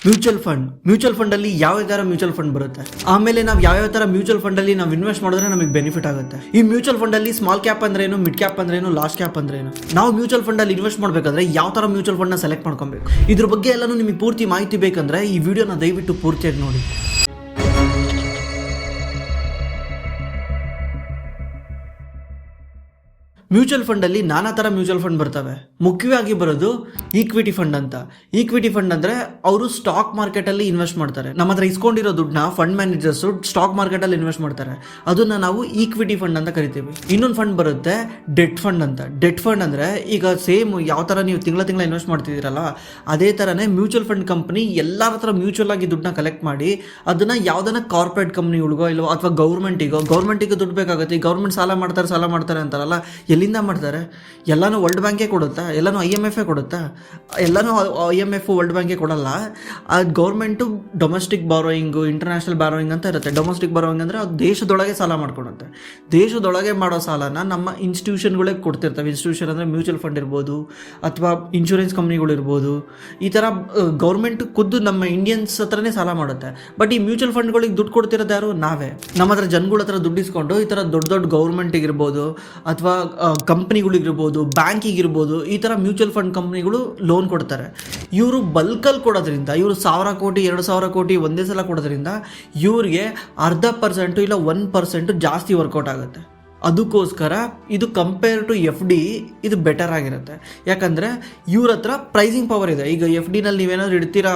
Mutual fund ಅಲ್ಲಿ ಯಾವ ತರ ಮ್ಯೂಚುವಲ್ ಫಂಡ್ ಬರುತ್ತೆ, ಆಮೇಲೆ ನಾವು ಯಾವ ತರ ಮ್ಯೂಚುವಲ್ ಫಂಡ್ ಅಲ್ಲಿ ನಾವು ಇನ್ವೆಸ್ಟ್ ಮಾಡಿದ್ರೆ ನಮಗೆ ಬೆನಿಫಿಟ್ ಆಗುತ್ತೆ. ಈ ಮ್ಯೂಚುವಲ್ ಫಂಡ್ ಅಲ್ಲಿ ಸ್ಮಾಲ್ ಕ್ಯಾಪ್ ಅಂದ್ರೆ ಏನು, ಮಿಡ್ ಕ್ಯಾಪ್ ಅಂದ್ರೆ ಏನು, ಲಾರ್ಜ್ ಕ್ಯಾಪ್ ಅಂದ್ರೆ ಏನು, ನಾವು ಮ್ಯೂಚುವಲ್ ಫಂಡ್ ಅಲ್ಲಿ ಇನ್ವೆಸ್ಟ್ ಮಾಡಬೇಕಾದ್ರೆ ಯಾವ ತರ ಮ್ಯೂಚುವಲ್ ಫಂಡ್ ನ ಸೆಲೆಕ್ಟ್ ಮಾಡ್ಕೊಬೇಕು, ಇದ್ರ ಬಗ್ಗೆ ಎಲ್ಲಾನು ನಿಮಗೆ ಪೂರ್ತಿ ಮಾಹಿತಿ ಬೇಕಂದ್ರೆ ಈ ವಿಡಿಯೋನ ದಯವಿಟ್ಟು ಪೂರ್ತಿಯಾಗಿ ನೋಡಿ. ಮ್ಯೂಚುವಲ್ ಫಂಡ್ ಅಲ್ಲಿ ನಾನಾ ತರ ಮ್ಯೂಚುವಲ್ ಫಂಡ್ ಬರ್ತವೆ. ಮುಖ್ಯವಾಗಿ ಬರೋದು ಈಕ್ವಿಟಿ ಫಂಡ್ ಅಂತ. ಈಕ್ವಿಟಿ ಫಂಡ್ ಅಂದ್ರೆ ಅವರು ಸ್ಟಾಕ್ ಮಾರ್ಕೆಟ್ ಅಲ್ಲಿ ಇನ್ವೆಸ್ಟ್ ಮಾಡ್ತಾರೆ. ನಮ್ಮ ಹತ್ರ ಇಸ್ಕೊಂಡಿರೋ ದುಡ್ಡನ್ನ ಫಂಡ್ ಮ್ಯಾನೇಜರ್ಸ್ ಸ್ಟಾಕ್ ಮಾರ್ಕೆಟ್ ಅಲ್ಲಿ ಇನ್ವೆಸ್ಟ್ ಮಾಡ್ತಾರೆ. ಅದನ್ನ ನಾವು ಈಕ್ವಿಟಿ ಫಂಡ್ ಅಂತ ಕರಿತೀವಿ. ಇನ್ನೊಂದು ಫಂಡ್ ಬರುತ್ತೆ ಡೆಟ್ ಫಂಡ್ ಅಂತ. ಡೆಟ್ ಫಂಡ್ ಅಂದ್ರೆ ಈಗ ಸೇಮ್ ಯಾವ ತರ ನೀವು ತಿಂಗಳ ಇನ್ವೆಸ್ಟ್ ಮಾಡ್ತಿದ್ದೀರಲ್ಲ ಅದೇ ತರನೇ ಮ್ಯೂಚುವಲ್ ಫಂಡ್ ಕಂಪನಿ ಎಲ್ಲರ ಹತ್ರ ಮ್ಯೂಚುವಲ್ ಆಗಿ ದುಡ್ಡನ್ನ ಕಲೆಕ್ಟ್ ಮಾಡಿ ಅದನ್ನ ಯಾವ್ದನ್ನ ಕಾರ್ಪೊರೇಟ್ ಕಂಪ್ನಿಗಳಿಗೋ ಇಲ್ಲೋ ಅಥವಾ ಗೌರ್ಮೆಂಟಿಗೆ ದುಡ್ಡು ಬೇಕಾಗುತ್ತೆ. ಈ ಗೌರ್ಮೆಂಟ್ ಸಾಲ ಮಾಡ್ತಾರೆ ಅಂತಾರಲ್ಲ, ಎಲ್ಲಿಂದ ಮಾಡ್ತಾರೆ? ಎಲ್ಲಾನು ವರ್ಲ್ಡ್ ಬ್ಯಾಂಕೇ ಕೊಡುತ್ತಾ? ಎಲ್ಲಾನು IMF ಕೊಡುತ್ತಾ? ಎಲ್ಲಾನು IMF ವರ್ಲ್ಡ್ ಬ್ಯಾಂಕೇ ಕೊಡಲ್ಲ. ಆ ಗೌರ್ಮೆಂಟು ಡೊಮೆಸ್ಟಿಕ್ ಬಾರೋಯಿಂಗು, ಇಂಟರ್ನ್ಯಾಷನಲ್ ಬಾರೋಯಿಂಗ್ ಅಂತ ಇರುತ್ತೆ. ಡೊಮೆಸ್ಟಿಕ್ ಬಾರೋಯಿಂಗ್ ಅಂದರೆ ಅದು ದೇಶದೊಳಗೆ ಸಾಲ ಮಾಡ್ಕೊಡುತ್ತೆ. ದೇಶದೊಳಗೆ ಮಾಡೋ ಸಾಲನ ನಮ್ಮ ಇನ್ಸ್ಟಿಟ್ಯೂಷನ್ಗಳೇ ಕೊಡ್ತಿರ್ತವೆ. ಇನ್ಸ್ಟಿಟ್ಯೂಷನ್ ಅಂದರೆ ಮ್ಯೂಚುವಲ್ ಫಂಡ್ ಇರ್ಬೋದು ಅಥವಾ ಇನ್ಶೂರೆನ್ಸ್ ಕಂಪ್ನಿಗಳಿರ್ಬೋದು. ಈ ಥರ ಗೌರ್ಮೆಂಟ್ ಖುದ್ದು ನಮ್ಮ ಇಂಡಿಯನ್ಸ್ ಹತ್ರನೇ ಸಾಲ ಮಾಡುತ್ತೆ. ಬಟ್ ಈ ಮ್ಯೂಚುವಲ್ ಫಂಡ್ಗಳಿಗೆ ದುಡ್ಡು ಕೊಡ್ತಿರೋದು ಯಾರು? ನಾವೇ. ನಮ್ಮ ಹತ್ರ ಜನಗಳ ಹತ್ರ ದುಡ್ಡು ಇಸ್ಕೊಂಡು ಈ ಥರ ದೊಡ್ಡ ಗೌರ್ಮೆಂಟಿಗಿರ್ಬೋದು ಅಥವಾ ಕಂಪ್ನಿಗಳಿಗಿರ್ಬೋದು, ಬ್ಯಾಂಕಿಗಿರ್ಬೋದು, ಈ ಥರ ಮ್ಯೂಚುವಲ್ ಫಂಡ್ ಕಂಪ್ನಿಗಳು ಲೋನ್ ಕೊಡ್ತಾರೆ. ಇವರು ಬಲ್ಕಲ್ಲಿ ಕೊಡೋದ್ರಿಂದ, ಇವರು 1000 ಕೋಟಿ 2000 ಕೋಟಿ ಒಂದೇ ಸಲ ಕೊಡೋದ್ರಿಂದ ಇವ್ರಿಗೆ 0.5% ಇಲ್ಲ 1% ಜಾಸ್ತಿ ವರ್ಕೌಟ್ ಆಗುತ್ತೆ. ಅದಕ್ಕೋಸ್ಕರ ಇದು ಕಂಪೇರ್ ಟು FD ಇದು ಬೆಟರ್ ಆಗಿರುತ್ತೆ. ಯಾಕಂದರೆ ಇವ್ರ ಹತ್ರ ಪ್ರೈಸಿಂಗ್ ಪವರ್ ಇದೆ. ಈಗ FD ನಲ್ಲಿ ನೀವೇನಾದ್ರು ಇಡ್ತೀರಾ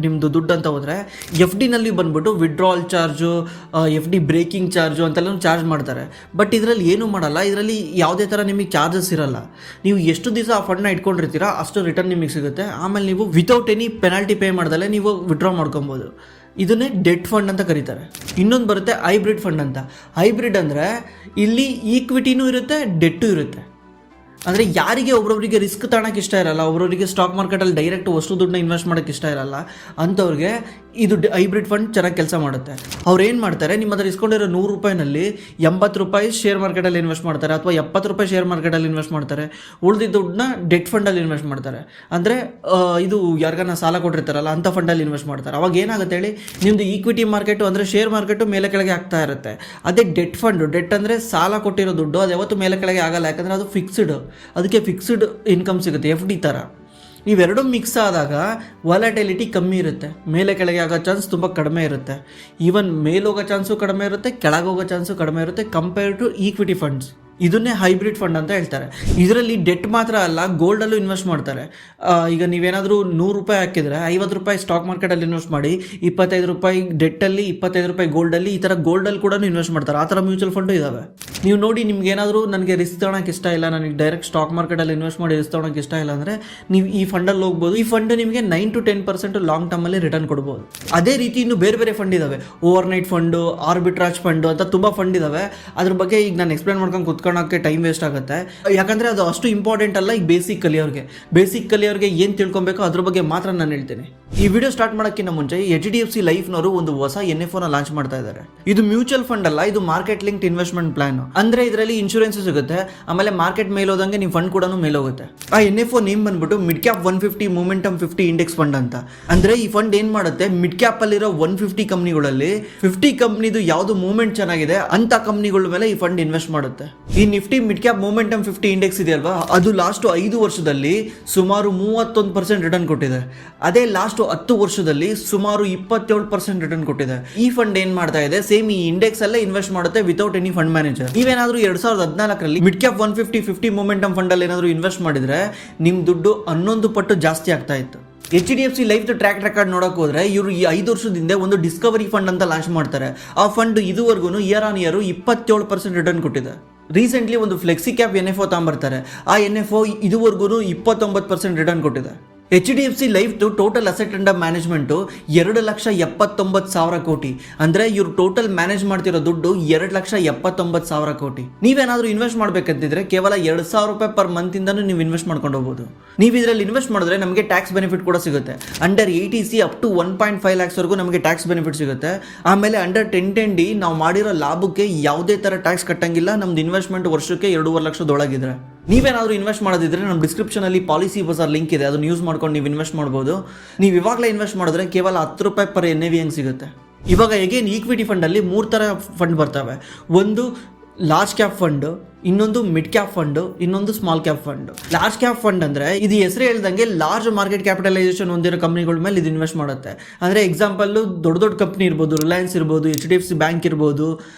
ನಿಮ್ಮದು ದುಡ್ಡು ಅಂತ ಹೋದರೆ FD ನಲ್ಲಿ ಬಂದ್ಬಿಟ್ಟು withdrawal charge, FD breaking charge ಅಂತೆಲ್ಲ ಚಾರ್ಜ್ ಮಾಡ್ತಾರೆ. ಬಟ್ ಇದರಲ್ಲಿ ಏನೂ ಮಾಡಲ್ಲ. ಇದರಲ್ಲಿ ಯಾವುದೇ ಥರ ನಿಮಗೆ ಚಾರ್ಜಸ್ ಇರಲ್ಲ. ನೀವು ಎಷ್ಟು ದಿವಸ ಆ ಫಂಡ್ನ ಇಟ್ಕೊಂಡಿರ್ತೀರಾ ಅಷ್ಟು ರಿಟರ್ನ್ ನಿಮಗೆ ಸಿಗುತ್ತೆ. ಆಮೇಲೆ ನೀವು ವಿತೌಟ್ ಎನಿ ಪೆನಾಲ್ಟಿ ಪೇ ಮಾಡ್ದಲ್ಲೇ ನೀವು ವಿಡ್ರಾ ಮಾಡ್ಕೊಬೋದು. ಇದನ್ನೇ ಡೆಟ್ ಫಂಡ್ ಅಂತ ಕರೀತಾರೆ. ಇನ್ನೊಂದು ಬರುತ್ತೆ ಹೈಬ್ರಿಡ್ ಫಂಡ್ ಅಂತ. ಹೈಬ್ರಿಡ್ ಅಂದರೆ ಇಲ್ಲಿ ಈಕ್ವಿಟಿನೂ ಇರುತ್ತೆ, ಡೆಟ್ಟು ಇರುತ್ತೆ. ಅಂದರೆ ಯಾರಿಗೆ ಒಬ್ಬೊಬ್ಬರಿಗೆ ರಿಸ್ಕ್ ತಗೊಳಕ್ಕೆ ಇಷ್ಟ ಇರಲ್ಲ, ಒಬ್ಬೊಬ್ಬರಿಗೆ ಸ್ಟಾಕ್ ಮಾರ್ಕೆಟಲ್ಲಿ ಡೈರೆಕ್ಟ್ ವಸ್ತು ದುಡ್ಡನ್ನ ಇನ್ವೆಸ್ಟ್ ಮಾಡೋಕ್ಕೆ ಇಷ್ಟ ಇರಲ್ಲ, ಅಂಥವ್ರಿಗೆ ಇದು ಹೈಬ್ರಿಡ್ ಫಂಡ್ ಚೆನ್ನಾಗಿ ಕೆಲಸ ಮಾಡುತ್ತೆ. ಅವ್ರು ಏನು ಮಾಡ್ತಾರೆ, ನಿಮ್ಮ ಹತ್ರ ಇಸ್ಕೊಂಡಿರೋ 100 ರೂಪಾಯಿನಲ್ಲಿ 80 ರೂಪಾಯಿ ಶೇರ್ ಮಾರ್ಕೆಟಲ್ಲಿ ಇನ್ವೆಸ್ಟ್ ಮಾಡ್ತಾರೆ ಅಥವಾ 70 ರೂಪಾಯಿ ಶೇರ್ ಮಾರ್ಕೆಟಲ್ಲಿ ಇನ್ವೆಸ್ಟ್ ಮಾಡ್ತಾರೆ. ಉಳಿದಿದ್ದ ದುಡ್ಡನ್ನ ಡೆಟ್ ಫಂಡಲ್ಲಿ ಇನ್ವೆಸ್ಟ್ ಮಾಡ್ತಾರೆ. ಅಂದರೆ ಇದು ಯಾರಿಗಾನ ಸಾಲ ಕೊಟ್ಟಿರ್ತಾರಲ್ಲ ಅಂಥ ಫಂಡಲ್ಲಿ ಇನ್ವೆಸ್ಟ್ ಮಾಡ್ತಾರೆ. ಅವಾಗ ಏನಾಗುತ್ತೆ ಹೇಳಿ, ನಿಮ್ಮದು ಈಕ್ವಿಟಿ ಮಾರ್ಕೆಟು ಅಂದರೆ ಶೇರ್ ಮಾರ್ಕೆಟು ಮೇಲೆ ಕೆಳಗೆ ಆಗ್ತಾ ಇರುತ್ತೆ. ಅದೇ ಡೆಟ್ ಫಂಡು, ಡೆಟ್ ಅಂದರೆ ಸಾಲ ಕೊಟ್ಟಿರೋ ದುಡ್ಡು, ಅದು ಯಾವತ್ತೂ ಮೇಲೆ ಕೆಳಗೆ ಆಗಲ್ಲ. ಯಾಕಂದರೆ ಅದು ಫಿಕ್ಸ್ಡ್, ಅದಕ್ಕೆ ಫಿಕ್ಸ್ಡ್ ಇನ್ಕಮ್ ಸಿಗುತ್ತೆ, FD ಥರ. ಇವೆರಡೂ ಮಿಕ್ಸ್ ಆದಾಗ ವಾಲಟಿಲಿಟಿ ಕಮ್ಮಿ ಇರುತ್ತೆ. ಮೇಲೆ ಕೆಳಗೆ ಆಗೋ ಚಾನ್ಸ್ ತುಂಬ ಕಡಿಮೆ ಇರುತ್ತೆ. ಈವನ್ ಮೇಲೋಗೋ ಚಾನ್ಸು ಕಡಿಮೆ ಇರುತ್ತೆ, ಕೆಳಗೋಗೋ ಚಾನ್ಸು ಕಡಿಮೆ ಇರುತ್ತೆ ಕಂಪೇರ್ ಟು ಈಕ್ವಿಟಿ ಫಂಡ್ಸ್. ಇದನ್ನೇ ಹೈಬ್ರಿಡ್ ಫಂಡ್ ಅಂತ ಹೇಳ್ತಾರೆ. ಇದರಲ್ಲಿ ಡೆಟ್ ಮಾತ್ರ ಅಲ್ಲ, ಗೋಲ್ಡಲ್ಲೂ ಇನ್ವೆಸ್ಟ್ ಮಾಡ್ತಾರೆ. ಈಗ ನೀವೇನಾದರೂ 100 ರೂಪಾಯಿ ಹಾಕಿದರೆ 50 ರೂಪಾಯಿ ಸ್ಟಾಕ್ ಮಾರ್ಕೆಟಲ್ಲಿ ಇನ್ವೆಸ್ಟ್ ಮಾಡಿ, 25 ರೂಪಾಯಿ ಡೆಟ್ಟಲ್ಲಿ, 25 ರೂಪಾಯಿ ಗೋಲ್ಡಲ್ಲಿ, ಈ ಥರ ಗೋಲ್ಡಲ್ಲಿ ಕೂಡ ಇನ್ವೆಸ್ಟ್ ಮಾಡ್ತಾರೆ. ಆ ಥರ ಮ್ಯೂಚುವಲ್ ಫಂಡು ಇದ್ದಾವೆ. ನೀವು ನೋಡಿ, ನಿಮ್ಗೇನಾದರೂ ನನಗೆ ರಿಸ್ಕ್ ತೊಗೊಳಕ್ಕೆ ಇಷ್ಟ ಇಲ್ಲ, ನನಗೆ ಡೈರೆಕ್ಟ್ ಸ್ಟಾಕ್ ಮಾರ್ಕೆಟಲ್ಲಿ ಇನ್ವೆಸ್ಟ್ ಮಾಡಿ ರಿಸ್ಕ್ ತೊಗೊಳಕ್ಕೆ ಇಷ್ಟ ಇಲ್ಲ ಅಂದರೆ ನೀವು ಈ ಫಂಡಲ್ಲಿ ಹೋಗ್ಬೋದು. ಈ ಫಂಡ್ ನಿಮಗೆ 9 to 10% ಲಾಂಗ್ ಟರ್ಮಲ್ಲಿ ರಿಟರ್ನ್ ಕೊಡ್ಬೋದು. ಅದೇ ರೀತಿ ಇನ್ನು ಬೇರೆ ಫಂಡ್ ಇದ್ದಾವೆ. ಓವರ್ನೈಟ್ ಫಂಡು, ಆರ್ಬಿಟ್ರಾಜ್ ಫಂಡು ಅಂತ ತುಂಬ ಫಂಡ್ ಇದ್ದಾವೆ. ಅದ್ರ ಬಗ್ಗೆ ಈಗ ನಾನು ಎಕ್ಸ್ಪ್ಲೇನ್ ಮಾಡ್ಕೊಂಡು ಕುತ್ಕೊಳ್ಳೋಕ್ಕೆ ಟೈಮ್ ವೇಸ್ಟ್ ಆಗುತ್ತೆ. ಯಾಕಂದರೆ ಅದು ಅಷ್ಟು ಇಂಪಾರ್ಟೆಂಟ್ ಅಲ್ಲ. ಈಗ ಬೇಸಿಕ್ ಕಲಿಯೋರಿಗೆ ಏನು ತಿಳ್ಕೊಬೇಕೋ ಅದ್ರ ಬಗ್ಗೆ ಮಾತ್ರ ನಾನು ಹೇಳ್ತೇನೆ. ಈ ವಿಡಿಯೋ ಸ್ಟಾರ್ಟ್ ಮಾಡೋಕ್ಕಿಂತ ಮುಂಚೆ HDFC ಲೈಫ್ನವರು ಒಂದು ಹೊಸ NFO ಲಾಂಚ್ ಮಾಡ್ತಾ ಇದ್ದಾರೆ. ಇದು ಮ್ಯೂಚುವಲ್ ಫಂಡ್ ಅಲ್ಲ, ಇದು ಮಾರ್ಕೆಟ್ ಲಿಂಕ್ಡ್ ಇನ್ವೆಸ್ಟ್ಮೆಂಟ್ ಪ್ಲಾನ್. ಅಂದ್ರೆ ಇದರಲ್ಲಿ ಇನ್ಶೂರೆನ್ಸ್ ಸಿಗುತ್ತೆ, ಆಮೇಲೆ ಮಾರ್ಕೆಟ್ ಮೇಲೆ ಹೋದಂಗೆ ನಿಮ್ಮ ಫಂಡ್ ಕೂಡ ಮೇಲೆ ಹೋಗುತ್ತೆ. ಆ NFO ನೇಮ್ ಬಂದ್ಬಿಟ್ಟು mid cap 150 momentum 50 index fund ಅಂತ. ಅಂದ್ರೆ ಈ ಫಂಡ್ ಏನ್ ಮಾಡುತ್ತೆ, ಮಿಡ್ ಕ್ಯಾಪ್ ಅಲ್ಲಿರೋ 150 ಕಂಪ್ನಿಗಳಲ್ಲಿ 50 ಕಂಪ್ನಿದು ಯಾವ್ದು ಮೂವ್ಮೆಂಟ್ ಚೆನ್ನಾಗಿದೆ ಅಂತ ಕಂಪ್ನಿಗಳ ಮೇಲೆ ಈ ಫಂಡ್ ಇನ್ವೆಸ್ಟ್ ಮಾಡುತ್ತೆ. ಈ Nifty mid cap momentum 50 index ಇದೆಯಲ್ವಾ, ಅದು ಲಾಸ್ಟ್ 5 ವರ್ಷದಲ್ಲಿ ಸುಮಾರು 31% ರಿಟರ್ನ್ ಕೊಟ್ಟಿದೆ. ಅದೇ ಲಾಸ್ಟ್ 10 ವರ್ಷದಲ್ಲಿ ಸುಮಾರು 27% ರಿಟರ್ನ್ ಕೊಟ್ಟಿದೆ. ಈ ಫಂಡ್ ಏನ್ ಮಾಡ್ತಾ ಇದೆ, ಸೇಮ್ ಈ ಇಂಡೆಕ್ಸ್ ಅಲ್ಲೇ ಇನ್ವೆಸ್ಟ್ ಮಾಡುತ್ತೆ ವಿತೌಟ್ ಎನಿ ಫಂಡ್ ಮ್ಯಾನೇಜರ್. ನೀವೇನಾದ್ರೂ 2014ರಲ್ಲಿ ಮಿಡ್ ಕ್ಯಾಪ್ 150 ಮೊಮೆಂಟಮ್ ಫಂಡ್ ಅಲ್ಲಿ ಏನಾದ್ರು ಇನ್ವೆಸ್ಟ್ ಮಾಡಿದ್ರೆ ನಿಮ್ ದುಡ್ಡು 11 ಪಟ್ಟು ಜಾಸ್ತಿ ಆಗ್ತಾ ಇತ್ತು. HDFC ಲೈಫ್ ಟ್ರ್ಯಾಕ್ ರೆಕಾರ್ಡ್ ನೋಡಕ್ ಹೋದ್ರೆ ಇವರು ಈ 5 ವರ್ಷದಿಂದ ಒಂದು ಡಿಸ್ಕವರಿ ಫಂಡ್ ಅಂತ ಲಾಂಚ್ ಮಾಡ್ತಾರೆ. ಆ ಫಂಡ್ ಇದುವರೆಗೂ ಇಯರ್ ಆನ್ ಇಯರ್ 27% ರಿಟರ್ನ್ ಕೊಟ್ಟಿದೆ. ರೀಸೆಂಟ್ಲಿ ಒಂದು ಫ್ಲೆಕ್ಸಿ ಕ್ಯಾಪ್ NFO ತಗೊಂಬರ್ತಾರೆ. ಆ NFO ಇದುವರೆಗೂ 29% ರಿಟರ್ನ್ ಕೊಟ್ಟಿದೆ. HDFC life total asset under management 2,79,000 ಕೋಟಿ. ಅಂದರೆ ಇವರು ಟೋಟಲ್ ಮ್ಯಾನೇಜ್ ಮಾಡ್ತಿರೋ ದುಡ್ಡು 2,79,000 ಕೋಟಿ. ನೀವೇನಾದರೂ ಇನ್ವೆಸ್ಟ್ ಮಾಡಬೇಕಂತಿದ್ರೆ ಕೇವಲ 2,000 ರೂಪಾಯಿ ಪರ್ ಮಂತಿಂದನೂ ನೀವು ಇನ್ವೆಸ್ಟ್ ಮಾಡ್ಕೊಂಡು ಹೋಗ್ಬೋದು. ನೀವು ಇದರಲ್ಲಿ ಇನ್ವೆಸ್ಟ್ ಮಾಡಿದ್ರೆ ನಮಗೆ ಟ್ಯಾಕ್ಸ್ ಬೆನಿಫಿಟ್ ಕೂಡ ಸಿಗುತ್ತೆ. ಅಂಡರ್ 80C ಅಪ್ ಟು 1.5 lakhsವರೆಗೂ ನಮಗೆ ಟ್ಯಾಕ್ಸ್ ಬೆನಿಫಿಟ್ ಸಿಗುತ್ತೆ. ಆಮೇಲೆ ಅಂಡರ್ 1010D ನಾವು ಮಾಡಿರೋ ಲಾಭಕ್ಕೆ ಯಾವುದೇ ಥರ ಟ್ಯಾಕ್ಸ್ ಕಟ್ಟಂಗಿಲ್ಲ. ನಮ್ದು ಇನ್ವೆಸ್ಟ್ಮೆಂಟ್ ವರ್ಷಕ್ಕೆ 2.5 ಲಕ್ಷದೊಳಗಿದ್ರೆ ನೀವೇನಾದರೂ ಇನ್ವೆಸ್ಟ್ ಮಾಡೋದಿದ್ರೆ ನಮ್ಮ ಡಿಸ್ಕ್ರಿಪ್ಷನಲ್ಲಿ ಪಾಲಿಸಿ ಬಜಾರ್ ಲಿಂಕ್ ಇದೆ, ಅದನ್ನು ಯೂಸ್ ಮಾಡ್ಕೊಂಡು ನೀವು ಇನ್ವೆಸ್ಟ್ ಮಾಡ್ಬೋದು. ನೀವು ಇವಾಗಲೇ ಇನ್ವೆಸ್ಟ್ ಮಾಡಿದ್ರೆ ಕೇವಲ 10 ರೂಪಾಯಿ ಪರ್ NAV ಹಂಗೆ ಸಿಗುತ್ತೆ. ಇವಾಗ ಎಗೇನ್ ಈಕ್ವಿಟಿ ಫಂಡಲ್ಲಿ 3 ಥರ ಫಂಡ್ ಬರ್ತವೆ. ಒಂದು ಲಾರ್ಜ್ ಕ್ಯಾಪ್ ಫಂಡ್, ಇನ್ನೊಂದು ಮಿಡ್ ಕ್ಯಾಪ್ ಫಂಡ್, ಇನ್ನೊಂದು small cap fund. Large cap fund ಅಂದ್ರೆ ಇದು ಹೆಸರು ಹೇಳ್ದಂಗೆ ಲಾರ್ಜ್ ಮಾರ್ಕೆಟ್ ಕ್ಯಾಪಿಟಲೈಸೇಷನ್ ಹೊಂದಿರೋ ಕಂಪ್ನಿಗಳ ಮೇಲೆ ಇದು ಇನ್ವೆಸ್ಟ್ ಮಾಡುತ್ತೆ. ಅಂದ್ರೆ ಎಕ್ಸಾಂಪಲ್ ದೊಡ್ಡ ದೊಡ್ಡ ಕಂಪ್ನಿ ಇರ್ಬೋದು, ರಿಲಯನ್ಸ್ ಇರ್ಬೋದು, HDFC ಬ್ಯಾಂಕ್ ಇರ್ಬೋದು,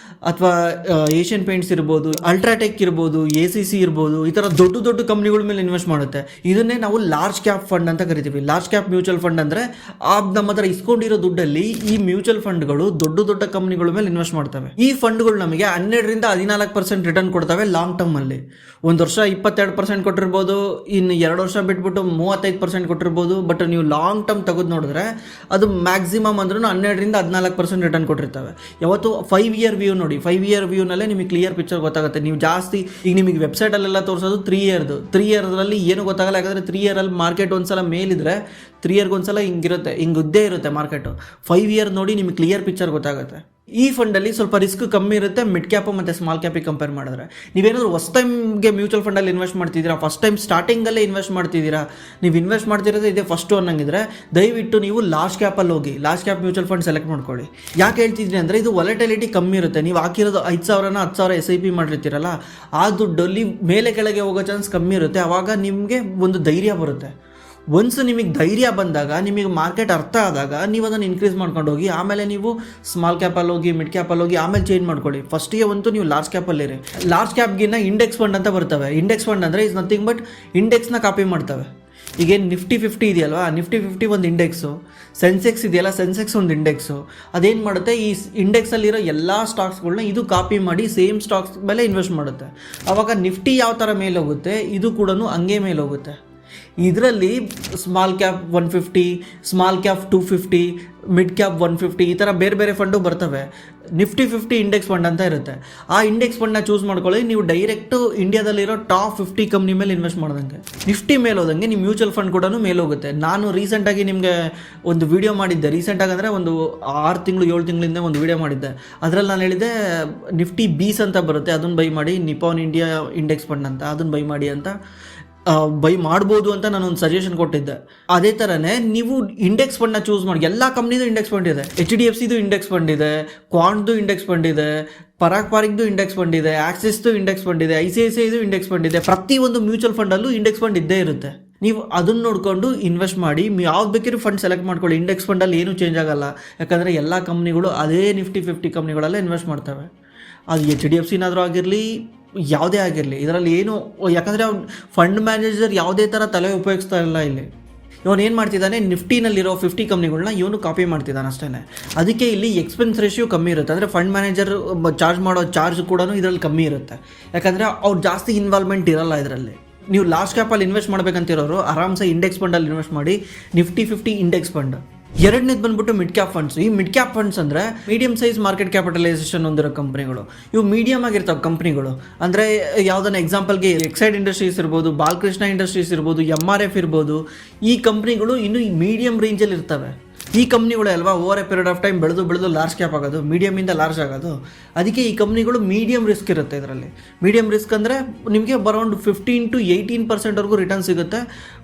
ಅಥವಾ ಏಷ್ಯನ್ ಪೇಂಟ್ಸ್ ಇರ್ಬೋದು, ಅಲ್ಟ್ರಾಟೆಕ್ ಇರ್ಬೋದು, ACC ಇರ್ಬೋದು, ಈ ಥರ ದೊಡ್ಡ ದೊಡ್ಡ ಕಂಪ್ನಿಗಳ ಮೇಲೆ ಇನ್ವೆಸ್ಟ್ ಮಾಡುತ್ತೆ. ಇದನ್ನೇ ನಾವು ಲಾರ್ಜ್ ಕ್ಯಾಪ್ ಫಂಡ್ ಅಂತ ಕರಿತೀವಿ. ಲಾರ್ಜ್ ಕ್ಯಾಪ್ ಮ್ಯೂಚುವಲ್ ಫಂಡ್ ಅಂದರೆ ನಮ್ಮ ಹತ್ರ ಇಸ್ಕೊಂಡಿರೋ ದುಡ್ಡಲ್ಲಿ ಈ ಮ್ಯೂಚುವಲ್ ಫಂಡ್ಗಳು ದೊಡ್ಡ ದೊಡ್ಡ ಕಂಪ್ನಿಗಳ ಮೇಲೆ ಇನ್ವೆಸ್ಟ್ ಮಾಡ್ತವೆ. ಈ ಫಂಡ್ಗಳು ನಮಗೆ 12ರಿಂದ 14% ರಿಟರ್ನ್ ಕೊಡ್ತವೆ ಲಾಂಗ್ ಟರ್ಮ್ ಅಲ್ಲಿ. ಒಂದು ವರ್ಷ 22% ಕೊಟ್ಟಿರ್ಬೋದು, ಇನ್ನು 2 ವರ್ಷ ಬಿಟ್ಬಿಟ್ಟು 35% ಕೊಟ್ಟಿರ್ಬೋದು. ಬಟ್ ನೀವು ಲಾಂಗ್ ಟರ್ಮ್ ತೆಗೆದು ನೋಡಿದ್ರೆ ಅದು ಮ್ಯಾಕ್ಸಿಮಮ್ ಅಂದ್ರೂ 12ರಿಂದ 14% ರಿಟರ್ನ್ ಕೊಟ್ಟಿರ್ತವೆ. ಯಾವತ್ತು 5 ಇಯರ್ ವ್ಯೂ ನೋಡಿ, 5 ಇಯರ್ ವ್ಯೂನಲ್ಲೇ ನಿಮಗೆ ಕ್ಲಿಯರ್ ಪಿಕ್ಚರ್ ಗೊತ್ತಾಗುತ್ತೆ. ನೀವು ಜಾಸ್ತಿ ಈಗ ನಿಮಗೆ ವೆಬ್ಸೈಟಲ್ಲೆಲ್ಲ ತೋರಿಸೋದು 3 ಇಯರ್ದಲ್ಲಿ ಏನು ಗೊತ್ತಾಗಲ್ಲ. ಯಾಕಂದರೆ 3 ಇಯರಲ್ಲಿ ಮಾರ್ಕೆಟ್ ಒಂದ್ಸಲ ಮೇಲಿದ್ರೆ 3 ಇಯರ್ಗೆ ಒಂದ್ಸಲ ಹಿಂಗಿರುತ್ತೆ, ಹಿಂಗೆ ಉದ್ದೇ ಇರುತ್ತೆ ಮಾರ್ಕೆಟು. 5 ಇಯರ್ ನೋಡಿ ನಿಮಗೆ ಕ್ಲಿಯರ್ ಪಿಕ್ಚರ್ ಗೊತ್ತಾಗುತ್ತೆ. ಈ ಫಂಡಲ್ಲಿ ಸ್ವಲ್ಪ ರಿಸ್ಕ್ ಕಮ್ಮಿ ಇರುತ್ತೆ ಮಿಡ್ ಕ್ಯಾಪು ಮತ್ತು ಸ್ಮಾಲ್ ಕ್ಯಾಪಿಗೆ ಕಂಪೇರ್ ಮಾಡಿದ್ರೆ. ನೀವೇನಾದರೂ ಫಸ್ಟ್ ಟೈಮ್ಗೆ ಮ್ಯೂಚುವಲ್ ಫಂಡಲ್ಲಿ ಇನ್ವೆಸ್ಟ್ ಮಾಡ್ತಿದ್ದೀರಾ, ಫಸ್ಟ್ ಟೈಮ್ ಸ್ಟಾರ್ಟಿಂಗಲ್ಲೇ ಇನ್ವೆಸ್ಟ್ ಮಾಡ್ತಿದ್ದೀರಾ, ನೀವು ಇನ್ವೆಸ್ಟ್ ಮಾಡ್ತಿರೋದು ಇದೆ ಫಸ್ಟು ಅನ್ನಂಗಿದ್ರೆ ದಯವಿಟ್ಟು ನೀವು ಲಾರ್ಜ್ ಕ್ಯಾಪಲ್ಲಿ ಹೋಗಿ large cap mutual fund select ಮಾಡ್ಕೊಳ್ಳಿ. ಯಾಕೆ ಹೇಳ್ತಿದ್ದೀನಿ ಅಂದರೆ ಇದು ವಾಲಟಿಲಿಟಿ ಕಮ್ಮಿ ಇರುತ್ತೆ. ನೀವು ಹಾಕಿರೋದು 5,000ನ 10,000 SIP ಮಾಡಿರ್ತೀರಲ್ಲ, ಆ ದುಡ್ಡಲ್ಲಿ ಮೇಲೆ ಕೆಳಗೆ ಹೋಗೋ ಚಾನ್ಸ್ ಕಮ್ಮಿ ಇರುತ್ತೆ. ಆವಾಗ ನಿಮಗೆ ಒಂದು ಧೈರ್ಯ ಬರುತ್ತೆ. ಒನ್ಸ್ ನಿಮಗೆ ಧೈರ್ಯ ಬಂದಾಗ, ನಿಮಗೆ ಮಾರ್ಕೆಟ್ ಅರ್ಥ ಆದಾಗ ನೀವು ಅದನ್ನು ಇನ್ಕ್ರೀಸ್ ಮಾಡ್ಕೊಂಡು ಹೋಗಿ, ಆಮೇಲೆ ನೀವು ಸ್ಮಾಲ್ ಕ್ಯಾಪಲ್ಲಿ ಹೋಗಿ, ಮಿಡ್ ಕ್ಯಾಪಲ್ಲಿ ಹೋಗಿ, ಆಮೇಲೆ ಚೇಂಜ್ ಮಾಡ್ಕೊಳ್ಳಿ. ಫಸ್ಟಿಗೆ ಒಂದು ನೀವು ಲಾರ್ಜ್ ಕ್ಯಾಪಲ್ಲಿರಿ. ಲಾರ್ಜ್ ಕ್ಯಾಪ್ಗಿನ್ನ ಇಂಡೆಕ್ಸ್ ಫಂಡ್ ಅಂತ ಬರ್ತವೆ. ಇಂಡೆಕ್ಸ್ ಫಂಡ್ ಅಂದರೆ ಇಸ್ ನಥಿಂಗ್ ಬಟ್ ಇಂಡೆಕ್ಸ್ನ ಕಾಪಿ ಮಾಡ್ತವೆ. ಈಗೇನು Nifty 50 ಇದೆಯಲ್ವಾ, Nifty 50 ಒಂದು ಇಂಡೆಕ್ಸು, ಸೆನ್ಸೆಕ್ಸ್ ಇದೆಯಲ್ಲ, ಸೆನ್ಸೆಕ್ಸ್ ಒಂದು ಇಂಡೆಕ್ಸು. ಅದೇನು ಮಾಡುತ್ತೆ, ಈ ಇಂಡೆಕ್ಸಲ್ಲಿರೋ ಎಲ್ಲ ಸ್ಟಾಕ್ಸ್ಗಳನ್ನ ಇದು ಕಾಪಿ ಮಾಡಿ ಸೇಮ್ ಸ್ಟಾಕ್ಸ್ ಮೇಲೆ ಇನ್ವೆಸ್ಟ್ ಮಾಡುತ್ತೆ. ಆವಾಗ ನಿಫ್ಟಿ ಯಾವ ಥರ ಮೇಲೆ ಹೋಗುತ್ತೆ, ಇದು ಕೂಡ ಹಂಗೆ ಮೇಲೆ ಹೋಗುತ್ತೆ. ಇದರಲ್ಲಿ small cap 150, small cap 250, mid cap 150, ಈ ಥರ ಬೇರೆ ಬೇರೆ ಫಂಡು ಬರ್ತವೆ. Nifty 50 ಇಂಡೆಕ್ಸ್ ಫಂಡ್ ಅಂತ ಇರುತ್ತೆ. ಆ ಇಂಡೆಕ್ಸ್ ಫಂಡ್ನ ಚೂಸ್ ಮಾಡ್ಕೊಳ್ಳಿ. ನೀವು ಡೈರೆಕ್ಟು ಇಂಡಿಯಾದಲ್ಲಿರೋ ಟಾಪ್ 50 ಕಂಪ್ನಿ ಮೇಲೆ ಇನ್ವೆಸ್ಟ್ ಮಾಡ್ದಂಗೆ. ನಿಫ್ಟಿ ಮೇಲೆ ಹೋದಂಗೆ ನಿಮ್ಮ ಮ್ಯೂಚುವಲ್ ಫಂಡ್ ಕೂಡ ಮೇಲೆ ಹೋಗುತ್ತೆ. ನಾನು ರೀಸೆಂಟಾಗಿ ನಿಮಗೆ ಒಂದು ವಿಡಿಯೋ ಮಾಡಿದ್ದೆ. ರೀಸೆಂಟಾಗಿ ಅಂದರೆ ಒಂದು 6 ತಿಂಗಳು 7 ತಿಂಗಳಿಂದ ಒಂದು ವಿಡಿಯೋ ಮಾಡಿದ್ದೆ. ಅದರಲ್ಲಿ ನಾನು ಹೇಳಿದ್ದೆ Nifty BEES ಅಂತ ಬರುತ್ತೆ, ಅದನ್ನು ಬೈ ಮಾಡಿ. ನಿಪಾನ್ ಇಂಡಿಯಾ ಇಂಡೆಕ್ಸ್ ಫಂಡ್ ಅಂತ, ಅದನ್ನು ಬೈ ಮಾಡಿ ಅಂತ, ಬೈ ಮಾಡ್ಬೋದು ಅಂತ ನಾನು ಒಂದು ಸಜೆಷನ್ ಕೊಟ್ಟಿದ್ದೆ. ಅದೇ ಥರನೇ ನೀವು ಇಂಡೆಕ್ಸ್ ಫಂಡ್ನ ಚೂಸ್ ಮಾಡಿ. ಎಲ್ಲ ಕಂಪ್ನಿದು ಇಂಡೆಕ್ಸ್ ಫಂಡ್ ಇದೆ. HDFCದು ಇಂಡೆಕ್ಸ್ ಫಂಡ್ ಇದೆ, ಕ್ವಾಂಟ್ದು ಇಂಡೆಕ್ಸ್ ಫಂಡ್ ಇದೆ, ಪರಾಗ್ ಪಾರಿಕ್ದು ಇಂಡೆಕ್ಸ್ ಫಂಡ್ ಇದೆ, ಆಕ್ಸಿಸ್ದು ಇಂಡೆಕ್ಸ್ ಫಂಡ್ ಇದೆ, ICICIದು ಇಂಡೆಕ್ಸ್ ಫಂಡ್ ಇದೆ. ಪ್ರತಿಯೊಂದು ಮ್ಯೂಚುವಲ್ ಫಂಡಲ್ಲೂ ಇಂಡೆಕ್ಸ್ ಫಂಡ್ ಇದ್ದೇ ಇರುತ್ತೆ. ನೀವು ಅದನ್ನು ನೋಡಿಕೊಂಡು ಇನ್ವೆಸ್ಟ್ ಮಾಡಿ. ಯಾವ್ದು ಬೇಕಿರೋ ಫಂಡ್ ಸೆಲೆಕ್ಟ್ ಮಾಡ್ಕೊಳ್ಳಿ. ಇಂಡೆಕ್ಸ್ ಫಂಡಲ್ಲಿ ಏನೂ ಚೇಂಜ್ ಆಗಲ್ಲ, ಯಾಕಂದರೆ ಎಲ್ಲ ಕಂಪ್ನಿಗಳು ಅದೇ Nifty 50 ಕಂಪ್ನಿಗಳಲ್ಲೇ ಇನ್ವೆಸ್ಟ್ ಮಾಡ್ತವೆ. ಅದು HDFCನಾದರೂ ಆಗಿರಲಿ, ಯಾವುದೇ ಆಗಿರಲಿ, ಇದರಲ್ಲಿ ಏನು, ಯಾಕಂದರೆ ಫಂಡ್ ಮ್ಯಾನೇಜರ್ ಯಾವುದೇ ಥರ ತಲೆ ಉಪಯೋಗಿಸ್ತಾ ಇಲ್ಲ. ಇಲ್ಲಿ ಇವನು ಏನು ಮಾಡ್ತಿದ್ದಾನೆ, ನಿಫ್ಟಿನಲ್ಲಿರೋ 50 ಕಂಪ್ನಿಗಳನ್ನ ಇವನು ಕಾಪಿ ಮಾಡ್ತಿದ್ದಾನೆ ಅಷ್ಟೇ. ಅದಕ್ಕೆ ಇಲ್ಲಿ ಎಕ್ಸ್ಪೆನ್ಸ್ ರೇಷಿಯೋ ಕಮ್ಮಿ ಇರುತ್ತೆ. ಅಂದರೆ ಫಂಡ್ ಮ್ಯಾನೇಜರ್ ಚಾರ್ಜ್ ಮಾಡೋ ಚಾರ್ಜ್ ಕೂಡ ಇದರಲ್ಲಿ ಕಮ್ಮಿ ಇರುತ್ತೆ. ಯಾಕಂದರೆ ಅವ್ರು ಜಾಸ್ತಿ ಇನ್ವಾಲ್ವ್ಮೆಂಟ್ ಇರಲ್ಲ ಇದರಲ್ಲಿ. ನೀವು ಲಾರ್ಜ್ ಕ್ಯಾಪಲ್ಲಿ ಇನ್ವೆಸ್ಟ್ ಮಾಡಬೇಕಂತಿರೋರು ಆರಾಮ್ಸೆ ಇಂಡೆಕ್ಸ್ ಫಂಡಲ್ಲಿ ಇನ್ವೆಸ್ಟ್ ಮಾಡಿ. Nifty 50 index fund. ಎರಡನೇದು ಬಂದ್ಬಿಟ್ಟು ಮಿಡ್ ಕ್ಯಾಪ್ ಫಂಡ್ಸ್. ಈ ಮಿಡ್ ಕ್ಯಾಪ್ ಫಂಡ್ಸ್ ಅಂದರೆ ಮೀಡಿಯಂ ಸೈಜ್ ಮಾರ್ಕೆಟ್ ಕ್ಯಾಪಿಟಲೈಸೇಷನ್ ಹೊಂದಿರೋ ಕಂಪ್ನಿಗಳು. ಇವು ಮೀಡಿಯಮ್ ಆಗಿರ್ತಾವೆ ಕಂಪ್ನಿಗಳು. ಅಂದರೆ ಯಾವುದನ್ನ ಎಕ್ಸಾಂಪಲ್ಗೆ ಎಕ್ಸೈಡ್ ಇಂಡಸ್ಟ್ರೀಸ್ ಇರ್ಬೋದು, ಬಾಲಕೃಷ್ಣ ಇಂಡಸ್ಟ್ರೀಸ್ ಇರ್ಬೋದು, MRF ಇರ್ಬೋದು. ಈ ಕಂಪ್ನಿಗಳು ಇನ್ನೂ ಮೀಡಿಯಂ ರೇಂಜಲ್ಲಿ ಇರ್ತವೆ. ಈ ಕಂಪ್ನಿಗಳು ಅಲ್ವಾ over A period of time ಬೆಳೆದು ಲಾರ್ಜ್ ಕ್ಯಾಪ್ ಆಗೋದು, ಮೀಡಿಯಮಿಂದ ಲಾರ್ಜ್ ಆಗೋದು. ಅದಕ್ಕೆ ಈ ಕಂಪ್ನಿಗಳು ಮೀಡಿಯಂ ರಿಸ್ಕ್ ಇರುತ್ತೆ. ಇದರಲ್ಲಿ ಮೀಡಿಯಂ ರಿಸ್ಕ್ ಅಂದರೆ ನಿಮಗೆ ಅರೌಂಡ್ 15 to 18% ರಿಟರ್ನ್ ಸಿಗುತ್ತೆ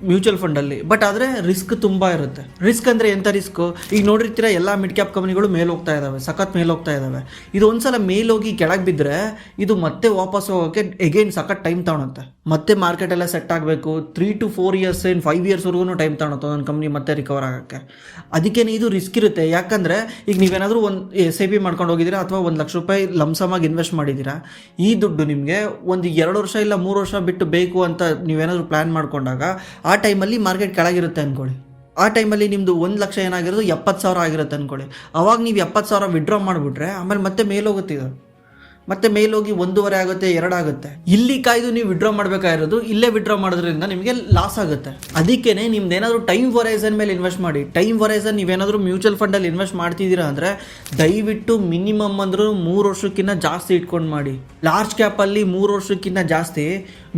ಮ್ಯೂಚುವಲ್ ಫಂಡಲ್ಲಿ. ಬಟ್ ಆದರೆ ರಿಸ್ಕ್ ತುಂಬ ಇರುತ್ತೆ. ರಿಸ್ಕ್ ಅಂದರೆ ಎಂಥ ರಿಸ್ಕು, ಈಗ ನೋಡಿರ್ತೀರ ಎಲ್ಲ ಮಿಡ್ ಕ್ಯಾಪ್ ಕಂಪ್ನಿಗಳು ಮೇಲೆ ಹೋಗ್ತಾ ಇದ್ದಾವೆ, ಸಖತ್ ಮೇಲೆ ಹೋಗ್ತಾ ಇದ್ದಾವೆ. ಇದು ಒಂದ್ಸಲ ಮೇಲೋಗಿ ಕೆಳಗೆ ಬಿದ್ದರೆ ಇದು ಮತ್ತೆ ವಾಪಸ್ ಹೋಗೋಕ್ಕೆ ಎಗೇನ್ ಸಖತ್ ಟೈಮ್ ತಗೊಳುತ್ತೆ. ಮತ್ತೆ ಮಾರ್ಕೆಟ್ ಎಲ್ಲ ಸೆಟ್ ಆಗಬೇಕು. 3 to 4 years, 5 yearsವರೆಗೂ ಟೈಮ್ ತಗೊಳುತ್ತೆ ಒಂದು ಕಂಪ್ನಿ ಮತ್ತೆ ರಿಕವರ್ ಆಗೋಕ್ಕೆ. ಅದಕ್ಕೆ ಇದು ರಿಸ್ಕ್ ಇರುತ್ತೆ. ಯಾಕಂದರೆ ಈಗ ನೀವೇನಾದರೂ ಒಂದು SIP ಮಾಡ್ಕೊಂಡು ಹೋಗಿದ್ದೀರಾ, ಅಥವಾ 1 ಲಕ್ಷ ರೂಪಾಯಿ ಲಂಸಮಾಗಿ ಇನ್ವೆಸ್ಟ್ ಮಾಡಿದ್ದೀರಾ. ಈ ದುಡ್ಡು ನಿಮಗೆ ಒಂದು 2 ವರ್ಷ ಇಲ್ಲ 3 ವರ್ಷ ಬಿಟ್ಟು ಬೇಕು ಅಂತ ನೀವೇನಾದರೂ ಪ್ಲ್ಯಾನ್ ಮಾಡ್ಕೊಂಡಾಗ ಆ ಟೈಮಲ್ಲಿ ಮಾರ್ಕೆಟ್ ಕೆಳಗಿರುತ್ತೆ ಅಂದ್ಕೊಳ್ಳಿ. ಆ ಟೈಮಲ್ಲಿ ನಿಮ್ಮದು 1 ಲಕ್ಷ ಏನಾಗಿರೋದು 70,000 ಆಗಿರುತ್ತೆ ಅಂದ್ಕೊಳ್ಳಿ. ಅವಾಗ ನೀವು 70,000 ವಿಡ್ರಾ ಮಾಡಿಬಿಟ್ರೆ ಆಮೇಲೆ ಮತ್ತೆ ಮೇಲೋಗುತ್ತೆ. ಇದು ಮತ್ತೆ ಮೇಲೋಗಿ 1.5 ಆಗುತ್ತೆ, 2 ಆಗುತ್ತೆ. ಇಲ್ಲಿ ಕಾಯ್ದು ನೀವು ವಿಡ್ರಾ ಮಾಡಬೇಕಾಗಿರೋದು ಇಲ್ಲೇ ವಿಡ್ರಾ ಮಾಡೋದ್ರಿಂದ ನಿಮಗೆ ಲಾಸ್ ಆಗುತ್ತೆ. ಅದಕ್ಕೇ ನಿಮ್ದು ಏನಾದರೂ ಟೈಮ್ ಹೊರೈಸನ್ ಮೇಲೆ ಇನ್ವೆಸ್ಟ್ ಮಾಡಿ. ಟೈಮ್ ಹೊರೈಸನ್ ನೀವೇನಾದರೂ ಮ್ಯೂಚುವಲ್ ಫಂಡಲ್ಲಿ ಇನ್ವೆಸ್ಟ್ ಮಾಡ್ತಿದ್ದೀರಾ ಅಂದರೆ ದಯವಿಟ್ಟು ಮಿನಿಮಮ್ ಅಂದರೂ 3 ವರ್ಷಕ್ಕಿಂತ ಜಾಸ್ತಿ ಇಟ್ಕೊಂಡು ಮಾಡಿ. ಲಾರ್ಜ್ ಕ್ಯಾಪಲ್ಲಿ 3 ವರ್ಷಕ್ಕಿಂತ ಜಾಸ್ತಿ,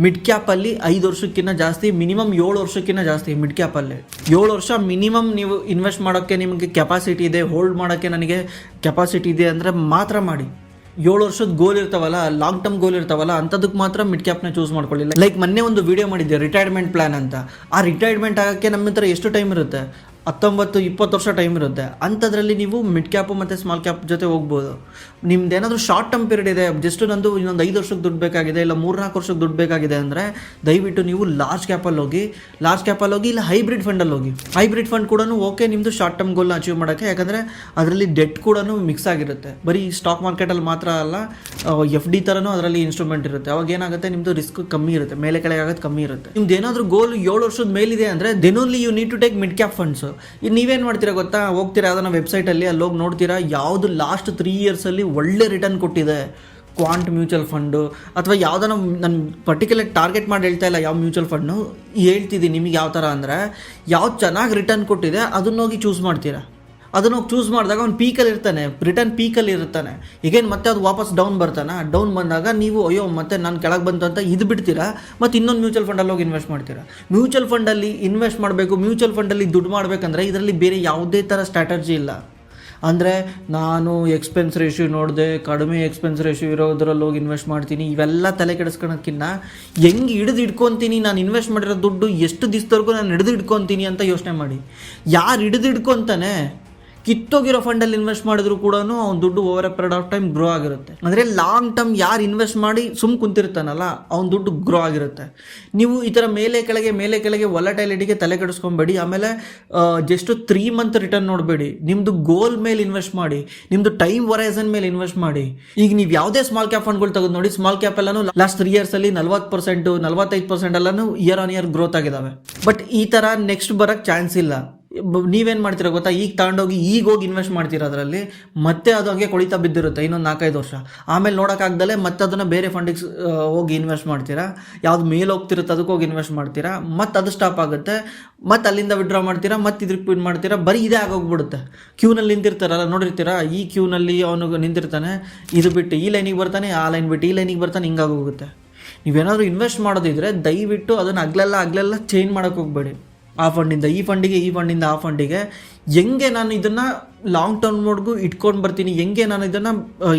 ಮಿಡ್ ಕ್ಯಾಪಲ್ಲಿ 5 ವರ್ಷಕ್ಕಿಂತ ಜಾಸ್ತಿ, ಮಿನಿಮಮ್ 7 ವರ್ಷಕ್ಕಿಂತ ಜಾಸ್ತಿ. ಮಿಡ್ ಕ್ಯಾಪಲ್ಲಿ 7 ವರ್ಷ ಮಿನಿಮಮ್ ನೀವು ಇನ್ವೆಸ್ಟ್ ಮಾಡೋಕ್ಕೆ ನಿಮಗೆ ಕೆಪಾಸಿಟಿ ಇದೆ, ಹೋಲ್ಡ್ ಮಾಡೋಕ್ಕೆ ನನಗೆ ಕೆಪಾಸಿಟಿ ಇದೆ ಅಂದರೆ ಮಾತ್ರ ಮಾಡಿ. 7 ವರ್ಷದ ಗೋಲ್ ಇರ್ತಾವಲ್ಲ, ಲಾಂಗ್ ಟರ್ಮ್ ಗೋಲ್ ಇರ್ತಾವಲ್ಲ, ಅಂಥದಕ್ಕೆ ಮಾತ್ರ ಮಿಡ್ ಕ್ಯಾಪ್ನ ಚೂಸ್ ಮಾಡ್ಕೊಳ್ಳಿ. ಲೈಕ್ ಮೊನ್ನೆ ಒಂದು ವಿಡಿಯೋ ಮಾಡಿದ್ದೆ ರಿಟೈರ್ಮೆಂಟ್ ಪ್ಲಾನ್ ಅಂತ. ಆ ರಿಟೈರ್ಮೆಂಟ್ ಆಗೋಕ್ಕೆ ನಮ್ಮ ಹತ್ರ ಎಷ್ಟು ಟೈಮ್ ಇರುತ್ತೆ? 19-20 ವರ್ಷ ಟೈಮ್ ಇರುತ್ತೆ. ಅಂಥದ್ರಲ್ಲಿ ನೀವು ಮಿಡ್ ಕ್ಯಾಪು ಮತ್ತು ಸ್ಮಾಲ್ ಕ್ಯಾಪ್ ಜೊತೆ ಹೋಗ್ಬೋದು. ನಿಮ್ದು ಏನಾದರೂ ಶಾರ್ಟ್ ಟರ್ಮ್ ಪೀರಿಯಡ್ ಇದೆ, ಜಸ್ಟ್ ನಂದು ಇನ್ನೊಂದು 5 ವರ್ಷಕ್ಕೆ ದುಡ್ಡು ಬೇಕಾಗಿದೆ, ಇಲ್ಲ 3-4 ವರ್ಷಕ್ಕೆ ದುಡ್ಡು ಬೇಕಾಗಿದೆ ಅಂದರೆ ದಯವಿಟ್ಟು ನೀವು ಲಾರ್ಜ್ ಕ್ಯಾಪಲ್ಲಿ ಹೋಗಿ ಇಲ್ಲ ಹೈಬ್ರಿಡ್ ಫಂಡಲ್ಲಿ ಹೋಗಿ. ಹೈಬ್ರಿಡ್ ಫಂಡ್ ಕೂಡ ಓಕೆ ನಿಮ್ಮದು ಶಾರ್ಟ್ ಟರ್ಮ್ ಗೋಲ್ನ ಅಚೀವ್ ಮಾಡೋಕ್ಕೆ, ಯಾಕಂದರೆ ಅದರಲ್ಲಿ ಡೆಟ್ ಕೂಡ ಮಿಕ್ಸ್ ಆಗಿರುತ್ತೆ. ಬರೀ ಸ್ಟಾಕ್ ಮಾರ್ಕೆಟಲ್ಲಿ ಮಾತ್ರ ಅಲ್ಲ, FD ಥರನೂ ಅದರಲ್ಲಿ ಇನ್ಸ್ಟ್ರೂಮೆಂಟ್ ಇರುತ್ತೆ. ಅವಾಗ ಏನಾಗುತ್ತೆ, ನಿಮ್ಮದು ರಿಸ್ಕ್ ಕಮ್ಮಿ ಇರುತ್ತೆ, ಮೇಲೆ ಕೆಳಗೆ ಆಗೋದು ಕಮ್ಮಿ ಇರುತ್ತೆ. ನಿಮ್ದು ಏನಾದರೂ ಗೋಲ್ 7 ವರ್ಷದ ಮೇಲಿದೆ ಅಂದರೆ then only you need to take mid cap funds. ನೀವೇನು ಮಾಡ್ತೀರಾ ಗೊತ್ತಾ, ಹೋಗ್ತೀರಾ ಅದನ್ನ ವೆಬ್ಸೈಟಲ್ಲಿ, ಅಲ್ಲಿ ಹೋಗಿ ನೋಡ್ತೀರಾ ಯಾವುದು ಲಾಸ್ಟ್ 3 ಇಯರ್ಸಲ್ಲಿ ಒಳ್ಳೆ ರಿಟರ್ನ್ ಕೊಟ್ಟಿದೆ. ಕ್ವಾಂಟ್ ಮ್ಯೂಚುವಲ್ ಫಂಡು ಅಥವಾ ಯಾವುದನ್ನ ನಾನು ಪರ್ಟಿಕ್ಯುಲರ್ ಟಾರ್ಗೆಟ್ ಮಾಡಿ ಹೇಳ್ತಾ ಇಲ್ಲ, ಯಾವ ಮ್ಯೂಚುವಲ್ ಫಂಡು ಹೇಳ್ತಿದ್ದೀನಿ ನಿಮಗೆ ಯಾವ ಥರ ಅಂದರೆ, ಯಾವ್ದು ಚೆನ್ನಾಗಿ ರಿಟರ್ನ್ ಕೊಟ್ಟಿದೆ ಅದನ್ನೋಗಿ ಚೂಸ್ ಮಾಡ್ತೀರಾ. ಅದನ್ನು ಚೂಸ್ ಮಾಡಿದಾಗ ಅವ್ನು ಪೀಕಲ್ಲಿ ಇರ್ತಾನೆ, ರಿಟರ್ನ್ ಪೀಕಲ್ಲಿ ಇರ್ತಾನೆ. ಈಗೇನು ಮತ್ತೆ ಅದು ವಾಪಸ್ ಡೌನ್ ಬರ್ತಾನೆ. ಡೌನ್ ಬಂದಾಗ ನೀವು ಅಯ್ಯೋ ಮತ್ತೆ ನಾನು ಕೆಳಗೆ ಬಂತು ಅಂತ ಇದು ಬಿಡ್ತೀರಾ, ಮತ್ತು ಇನ್ನೊಂದು ಮ್ಯೂಚುವಲ್ ಫಂಡಲ್ಲಿ ಹೋಗಿ ಇನ್ವೆಸ್ಟ್ ಮಾಡ್ತೀರಾ. ಮ್ಯೂಚುವಲ್ ಫಂಡಲ್ಲಿ ಇನ್ವೆಸ್ಟ್ ಮಾಡಬೇಕು, ಮ್ಯೂಚುವಲ್ ಫಂಡಲ್ಲಿ ದುಡ್ಡು ಮಾಡಬೇಕಂದ್ರೆ ಇದರಲ್ಲಿ ಬೇರೆ ಯಾವುದೇ ಥರ ಸ್ಟ್ರಾಟಜಿ ಇಲ್ಲ. ಅಂದರೆ ನಾನು ಎಕ್ಸ್ಪೆನ್ಸ್ ರೇಷ್ಯೂ ನೋಡಿದೆ, ಕಡಿಮೆ ಎಕ್ಸ್ಪೆನ್ಸ್ ರೇಷ್ಯೂ ಇರೋದ್ರಲ್ಲಿ ಹೋಗಿ ಇನ್ವೆಸ್ಟ್ ಮಾಡ್ತೀನಿ, ಇವೆಲ್ಲ ತಲೆ ಕೆಡಿಸ್ಕೊಳಕ್ಕಿಂತ ಹೆಂಗೆ ಹಿಡಿದು ನಾನು ಇನ್ವೆಸ್ಟ್ ಮಾಡಿರೋ ದುಡ್ಡು ಎಷ್ಟು ದಿವಸದವರೆಗೂ ನಾನು ಹಿಡಿದು ಅಂತ ಯೋಚನೆ ಮಾಡಿ. ಯಾರು ಹಿಡಿದು ಕಿತ್ತೋಗಿರೋ ಫಂಡಲ್ಲಿ ಇನ್ವೆಸ್ಟ್ ಮಾಡಿದ್ರು ಕೂಡ ಅವ್ನ ದುಡ್ಡು over A period of time grow ಆಗಿರುತ್ತೆ. ಅಂದರೆ ಲಾಂಗ್ ಟರ್ಮ್ ಯಾರು ಇನ್ವೆಸ್ಟ್ ಮಾಡಿ ಕುಂತಿರ್ತಾನಲ್ಲ ಅವ್ನ ದುಡ್ಡು ಗ್ರೋ ಆಗಿರುತ್ತೆ. ನೀವು ಈ ಥರ ಮೇಲೆ ಕೆಳಗೆ ವೊಲಟೈಲಿಟಿಗೆ ತಲೆ ಕೆಡಿಸ್ಕೊಬೇಡಿ. ಆಮೇಲೆ ಜಸ್ಟ್ 3 ಮಂತ್ ರಿಟರ್ನ್ ನೋಡಬೇಡಿ, ನಿಮ್ಮದು ಗೋಲ್ ಮೇಲೆ ಇನ್ವೆಸ್ಟ್ ಮಾಡಿ, ನಿಮ್ಮದು ಟೈಮ್ ಹೊರೈಸನ್ ಮೇಲೆ ಇನ್ವೆಸ್ಟ್ ಮಾಡಿ. ಈಗ ನೀವು ಯಾವುದೇ ಸ್ಮಾಲ್ ಕ್ಯಾಪ್ ಫಂಡ್ಗಳು ತೆಗೆದು ನೋಡಿ, ಸ್ಮಾಲ್ ಕ್ಯಾಪ್ ಎಲ್ಲನೂ ಲಾಸ್ಟ್ 3 ಇಯರ್ಸಲ್ಲಿ 40%, 45% ಎಲ್ಲನೂ ಇಯರ್ ಆನ್ ಇಯರ್ ಗ್ರೋತ್ ಆಗಿದ್ದಾವೆ. ಬಟ್ ಈ ಥರ ನೆಕ್ಸ್ಟ್ ಬರೋಕ್ಕೆ ಚಾನ್ಸ್ ಇಲ್ಲ. ನೀವೇನು ಮಾಡ್ತೀರಾ ಗೊತ್ತಾ, ಈಗ ತಗೊಂಡೋಗಿ ಈಗ ಹೋಗಿ ಇನ್ವೆಸ್ಟ್ ಮಾಡ್ತೀರಾ ಅದರಲ್ಲಿ, ಮತ್ತೆ ಅದು ಹಂಗೆ ಕೊಳಿತಾ ಬಿದ್ದಿರುತ್ತೆ ಇನ್ನೊಂದು 4-5 ವರ್ಷ. ಆಮೇಲೆ ನೋಡೋಕ್ಕಾಗ್ದಲೇ ಮತ್ತೆ ಅದನ್ನು ಬೇರೆ ಫಂಡಿಗೆ ಹೋಗಿ ಇನ್ವೆಸ್ಟ್ ಮಾಡ್ತೀರಾ, ಯಾವ್ದು ಮೇಲೆ ಹೋಗ್ತಿರುತ್ತೆ ಅದಕ್ಕೆ ಹೋಗಿ ಇನ್ವೆಸ್ಟ್ ಮಾಡ್ತೀರಾ, ಮತ್ತು ಅದು ಸ್ಟಾಪ್ ಆಗುತ್ತೆ, ಮತ್ತು ಅಲ್ಲಿಂದ ವಿಡ್ರಾ ಮಾಡ್ತೀರಾ, ಮತ್ತು ಇದ್ರಿಗೆ ಪಿನ್ ಮಾಡ್ತೀರಾ, ಬರೀ ಇದೇ ಆಗೋಗ್ಬಿಡುತ್ತೆ. ಕ್ಯೂನಲ್ಲಿ ನಿಂತಿರ್ತಾರಲ್ಲ ನೋಡಿರ್ತೀರಾ, ಈ ಕ್ಯೂನಲ್ಲಿ ಅವನು ನಿಂತಿರ್ತಾನೆ, ಇದು ಬಿಟ್ಟು ಈ ಲೈನಿಗೆ ಬರ್ತಾನೆ, ಆ ಲೈನ್ ಬಿಟ್ಟು ಈ ಲೈನಿಗೆ ಬರ್ತಾನೆ, ಹಿಂಗಾಗೋಗುತ್ತೆ. ನೀವೇನಾದರೂ ಇನ್ವೆಸ್ಟ್ ಮಾಡೋದಿದ್ರೆ ದಯವಿಟ್ಟು ಅದನ್ನು ಅಗ್ಲೆಲ್ಲ ಚೇಂಜ್ ಮಾಡೋಕ್ಕೆ ಹೋಗಬೇಡಿ. ಆ ಫಂಡಿಂದ ಈ ಫಂಡಿಗೆ, ಈ ಫಂಡಿಂದ ಆ ಫಂಡಿಗೆ. ಹೆಂಗೆ ನಾನು ಇದನ್ನು ಲಾಂಗ್ ಟರ್ಮ್ವರೆಗೂ ಇಟ್ಕೊಂಡು ಬರ್ತೀನಿ, ಹೆಂಗೆ ನಾನು ಇದನ್ನು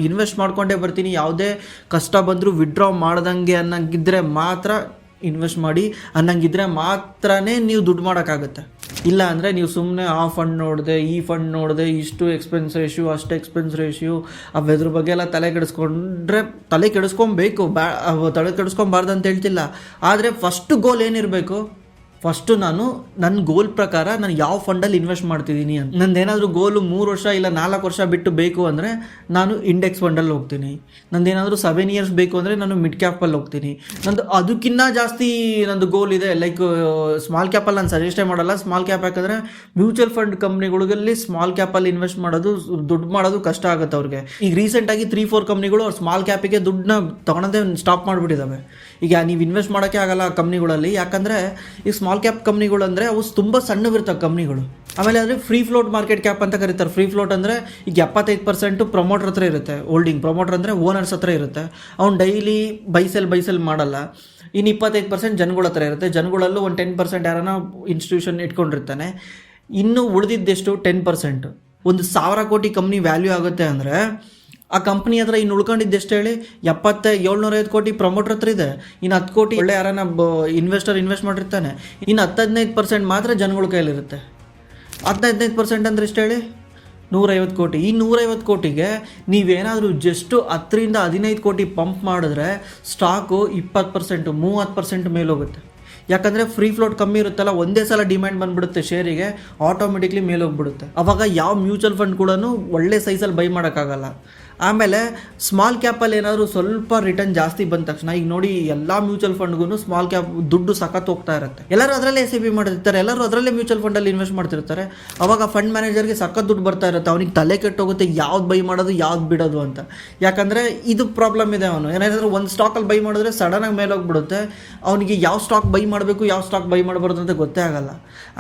ಇನ್ವೆಸ್ಟ್ ಮಾಡ್ಕೊಂಡೇ ಬರ್ತೀನಿ, ಯಾವುದೇ ಕಷ್ಟ ಬಂದರೂ ವಿಡ್ರಾ ಮಾಡ್ದಂಗೆ ಅನ್ನಂಗಿದ್ರೆ ಮಾತ್ರ ಇನ್ವೆಸ್ಟ್ ಮಾಡಿ, ಅನ್ನಂಗಿದ್ರೆ ಮಾತ್ರನೇ ನೀವು ದುಡ್ಡು ಮಾಡೋಕ್ಕಾಗುತ್ತೆ. ಇಲ್ಲ ಅಂದರೆ ನೀವು ಸುಮ್ಮನೆ ಆ ಫಂಡ್ ನೋಡಿದೆ, ಈ ಫಂಡ್ ನೋಡಿದೆ, ಇಷ್ಟು ಎಕ್ಸ್ಪೆನ್ಸ್ ರೇಷ್ಯೂ, ಅಷ್ಟು ಎಕ್ಸ್ಪೆನ್ಸ್ ರೇಷ್ಯೂ, ಅದ್ರ ಬಗ್ಗೆ ಎಲ್ಲ ತಲೆ ಕೆಡಿಸ್ಕೊಂಡ್ರೆ, ತಲೆ ಕೆಡಿಸ್ಕೊಬೇಕು, ತಲೆ ಕೆಡಿಸ್ಕೊಬಾರ್ದು ಅಂತ ಹೇಳ್ತಿಲ್ಲ. ಆದರೆ ಫಸ್ಟ್ ಗೋಲ್ ಏನಿರಬೇಕು, ಫಸ್ಟು ನನ್ನ ಗೋಲ್ ಪ್ರಕಾರ ನಾನು ಯಾವ ಫಂಡಲ್ಲಿ ಇನ್ವೆಸ್ಟ್ ಮಾಡ್ತಿದ್ದೀನಿ ಅಂತ. ನಂದೇನಾದರೂ ಗೋಲು 3 ವರ್ಷ ಇಲ್ಲ 4 ವರ್ಷ ಬಿಟ್ಟು ಬೇಕು ಅಂದರೆ ನಾನು ಇಂಡೆಕ್ಸ್ ಫಂಡಲ್ಲಿ ಹೋಗ್ತೀನಿ. ನಂದೇನಾದರೂ 7 ಇಯರ್ಸ್ ಬೇಕು ಅಂದರೆ ನಾನು ಮಿಡ್ ಕ್ಯಾಪಲ್ಲಿ ಹೋಗ್ತೀನಿ. ನಂದು ಅದಕ್ಕಿಂತ ಜಾಸ್ತಿ ನಂದು ಗೋಲ್ ಇದೆ. ಲೈಕ್ ಸ್ಮಾಲ್ ಕ್ಯಾಪಲ್ಲಿ ನಾನು ಸಜೆಸ್ಟೇ ಮಾಡಲ್ಲ. ಸ್ಮಾಲ್ ಕ್ಯಾಪ್ ಯಾಕಂದರೆ ಮ್ಯೂಚುವಲ್ ಫಂಡ್ ಕಂಪ್ನಿಗಳಲ್ಲಿ ಸ್ಮಾಲ್ ಕ್ಯಾಪಲ್ಲಿ ಇನ್ವೆಸ್ಟ್ ಮಾಡೋದು, ದುಡ್ಡು ಮಾಡೋದು ಕಷ್ಟ ಆಗುತ್ತೆ ಅವ್ರಿಗೆ. ಈಗ ರೀಸೆಂಟಾಗಿ 3-4 ಕಂಪ್ನಿಗಳು ಅವ್ರು ಸ್ಮಾಲ್ ಕ್ಯಾಪಿಗೆ ದುಡ್ಡನ್ನ ತೊಗೊಳೋದೇ ಸ್ಟಾಪ್ ಮಾಡಿಬಿಟ್ಟಿದ್ದಾವೆ. ಈಗ ನೀವು ಇನ್ವೆಸ್ಟ್ ಮಾಡೋಕ್ಕೆ ಆಗಲ್ಲ ಆ ಕಂಪ್ನಿಗಳಲ್ಲಿ, ಯಾಕಂದರೆ ಈಗ ಸ್ಮಾಲ್ ಕ್ಯಾಪ್ ಕಂಪ್ನಿಗಳು ಅಂದರೆ ಅವು ತುಂಬ ಸಣ್ಣವಿರ್ತವೆ ಕಂಪ್ನಿಗಳು. ಆಮೇಲೆ ಅಂದರೆ ಫ್ರೀ ಫ್ಲೋಟ್ ಮಾರ್ಕೆಟ್ ಕ್ಯಾಪ್ ಅಂತ ಕರೀತಾರೆ. ಫ್ರೀ ಫ್ಲೋಟ್ ಅಂದರೆ ಈಗ 75% ಪ್ರಮೋಟರ್ ಹತ್ರ ಇರುತ್ತೆ ಹೋಲ್ಡಿಂಗ್. ಪ್ರಮೋಟರ್ ಅಂದರೆ ಓನರ್ಸ್ ಹತ್ರ ಇರುತ್ತೆ. ಅವ್ನು ಡೈಲಿ ಬೈಸೆಲ್ ಮಾಡಲ್ಲ. ಇನ್ನು 25% ಜನಗಳ ಹತ್ರ ಇರುತ್ತೆ. ಜನಗಳಲ್ಲೂ ಒಂದು 10% ಯಾರನ್ನ ಇನ್ಸ್ಟಿಟ್ಯೂಷನ್ ಇಟ್ಕೊಂಡಿರ್ತಾನೆ. ಇನ್ನು ಉಳಿದಿದ್ದೆಷ್ಟು 10%. ಒಂದು 1000 ಕೋಟಿ ಕಂಪ್ನಿ ವ್ಯಾಲ್ಯೂ ಆಗುತ್ತೆ ಅಂದರೆ ಆ ಕಂಪ್ನಿ ಹತ್ರ ಇನ್ನು ಉಳ್ಕೊಂಡಿದ್ದೆಷ್ಟು ಹೇಳಿ, 750 ಕೋಟಿ ಪ್ರಮೋಟರ್ ಹತ್ರ ಇದೆ. ಇನ್ನು 10 ಕೋಟಿ ಒಳ್ಳೆ ಯಾರನ್ನ ಇನ್ವೆಸ್ಟ್ ಮಾಡಿರ್ತಾನೆ. ಇನ್ನು 10-15% ಮಾತ್ರ ಜನಗಳ ಕೈಲಿರುತ್ತೆ. 15% ಅಂದರೆ ಎಷ್ಟು ಹೇಳಿ, 150 ಕೋಟಿ. ಈ 150 ಕೋಟಿಗೆ ನೀವೇನಾದರೂ ಜಸ್ಟು 10-15 ಕೋಟಿ ಪಂಪ್ ಮಾಡಿದ್ರೆ ಸ್ಟಾಕು 20%, 30% ಮೇಲೋಗುತ್ತೆ. ಯಾಕಂದರೆ ಫ್ರೀ ಫ್ಲೋಟ್ ಕಮ್ಮಿ ಇರುತ್ತಲ್ಲ, ಒಂದೇ ಸಲ ಡಿಮ್ಯಾಂಡ್ ಬಂದುಬಿಡುತ್ತೆ ಶೇರಿಗೆ, ಆಟೋಮೆಟಿಕ್ಲಿ ಮೇಲೋಗ್ಬಿಡುತ್ತೆ. ಅವಾಗ ಯಾವ ಮ್ಯೂಚುವಲ್ ಫಂಡ್ ಕೂಡ ಒಳ್ಳೆ ಸೈಜಲ್ಲಿ ಬೈ ಮಾಡೋಕ್ಕಾಗಲ್ಲ. ಆಮೇಲೆ ಸ್ಮಾಲ್ ಕ್ಯಾಪಲ್ಲಿ ಏನಾದರೂ ಸ್ವಲ್ಪ ರಿಟರ್ನ್ ಜಾಸ್ತಿ ಬಂದ ತಕ್ಷಣ, ಈಗ ನೋಡಿ ಎಲ್ಲ ಮ್ಯೂಚುವಲ್ ಫಂಡ್ಗೂ ಸ್ಮಾಲ್ ಕ್ಯಾಪ್ ದುಡ್ಡು ಸಖತ್ ಹೋಗ್ತಾ ಇರುತ್ತೆ. ಎಲ್ಲರೂ ಅದರಲ್ಲೇ SIP ಮಾಡಿರ್ತಾರೆ, ಎಲ್ಲರೂ ಅದರಲ್ಲೇ ಮ್ಯೂಚುವಲ್ ಫಂಡಲ್ಲಿ ಇನ್ವೆಸ್ಟ್ ಮಾಡ್ತಿರ್ತಾರೆ. ಅವಾಗ ಫಂಡ್ ಮ್ಯಾನೇಜರ್ಗೆ ಸಖತ್ ದುಡ್ಡು ಬರ್ತಾ ಇರುತ್ತೆ. ಅವನಿಗೆ ತಲೆ ಕೆಟ್ಟೋಗುತ್ತೆ ಯಾವ್ದು ಬೈ ಮಾಡೋದು ಯಾವ್ದು ಬಿಡೋದು ಅಂತ. ಯಾಕಂದರೆ ಇದು ಪ್ರಾಬ್ಲಮ್ ಇದೆ. ಅವನು ಏನಾದರೂ ಒಂದು ಸ್ಟಾಕಲ್ಲಿ ಬೈ ಮಾಡಿದ್ರೆ ಸಡನ್ನಾಗಿ ಮೇಲೆ ಹೋಗ್ಬಿಡುತ್ತೆ. ಅವನಿಗೆ ಯಾವ ಸ್ಟಾಕ್ ಬೈ ಮಾಡಬೇಕು, ಯಾವ ಸ್ಟಾಕ್ ಬೈ ಮಾಡಬಾರ್ದು ಅಂತ ಗೊತ್ತೇ ಆಗಲ್ಲ.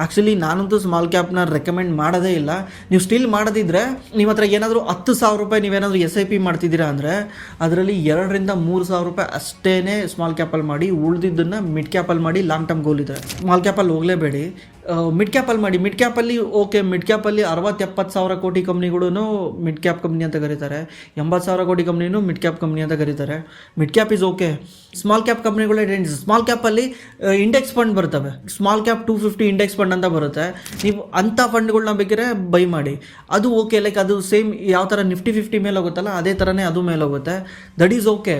ಆ್ಯಕ್ಚುಲಿ ನಾನಂತೂ ಸ್ಮಾಲ್ ಕ್ಯಾಪ್ನ ರೆಕಮೆಂಡ್ ಮಾಡೋದೇ ಇಲ್ಲ. ನೀವು ಸ್ಟಿಲ್ ಮಾಡೋದಿದ್ರೆ ನಿಮ್ಮ ಹತ್ರ ಏನಾದರೂ 10,000 ರೂಪಾಯಿ ನೀವೇನಾದರೂ SIP ಮಾಡ್ತಿದ್ದೀರಾ ಅಂದರೆ ಅದರಲ್ಲಿ 2,000-3,000 ರೂಪಾಯಿ ಅಷ್ಟೇ ಸ್ಮಾಲ್ ಕ್ಯಾಪಲ್ಲಿ ಮಾಡಿ, ಉಳಿದಿದ್ದನ್ನು ಮಿಡ್ ಕ್ಯಾಪಲ್ಲಿ ಮಾಡಿ. ಲಾಂಗ್ ಟರ್ಮ್ ಗೋಲ್ ಇದ್ದರೆ ಸ್ಮಾಲ್ ಕ್ಯಾಪಲ್ಲಿ ಹೋಗಲೇಬೇಡಿ. ಮಿಡ್ ಕ್ಯಾಪಲ್ಲಿ ಮಾಡಿ. ಮಿಡ್ ಕ್ಯಾಪಲ್ಲಿ ಓಕೆ, ಮಿಡ್ ಕ್ಯಾಪಲ್ಲಿ 60-70 ಸಾವಿರ ಕೋಟಿ ಕಂಪ್ನಿಗಳೂ ಮಿಡ್ ಕ್ಯಾಪ್ ಕಂಪ್ನಿ ಅಂತ ಕರೀತಾರೆ, 80 ಸಾವಿರ ಕೋಟಿ ಕಂಪ್ನಿನೂ ಮಿಡ್ ಕ್ಯಾಪ್ ಕಂಪ್ನಿ ಅಂತ ಕರೀತಾರೆ. Mid cap is okay. Small cap ಕಂಪ್ನಿಗಳೇ ಡೇಂಜರ್. ಸ್ಮಾಲ್ ಕ್ಯಾಪಲ್ಲಿ ಇಂಡೆಕ್ಸ್ ಫಂಡ್ ಬರ್ತವೆ, ಸ್ಮಾಲ್ ಕ್ಯಾಪ್ 250 ಇಂಡೆಕ್ಸ್ ಫಂಡ್ ಅಂತ ಬರುತ್ತೆ. ನೀವು ಅಂಥ ಫಂಡ್ಗಳನ್ನ ಬೇಕಾದ್ರೆ ಬೈ ಮಾಡಿ, ಅದು ಓಕೆ. ಲೈಕ್ ಅದು ಸೇಮ್ ಯಾವ ಥರ ನಿಫ್ಟಿ 50 ಮೇಲೆ ಹೋಗುತ್ತಲ್ಲ ಅದೇ ಥರನೇ ಅದು ಮೇಲೆ ಹೋಗುತ್ತೆ, ದಟ್ ಈಸ್ ಓಕೆ.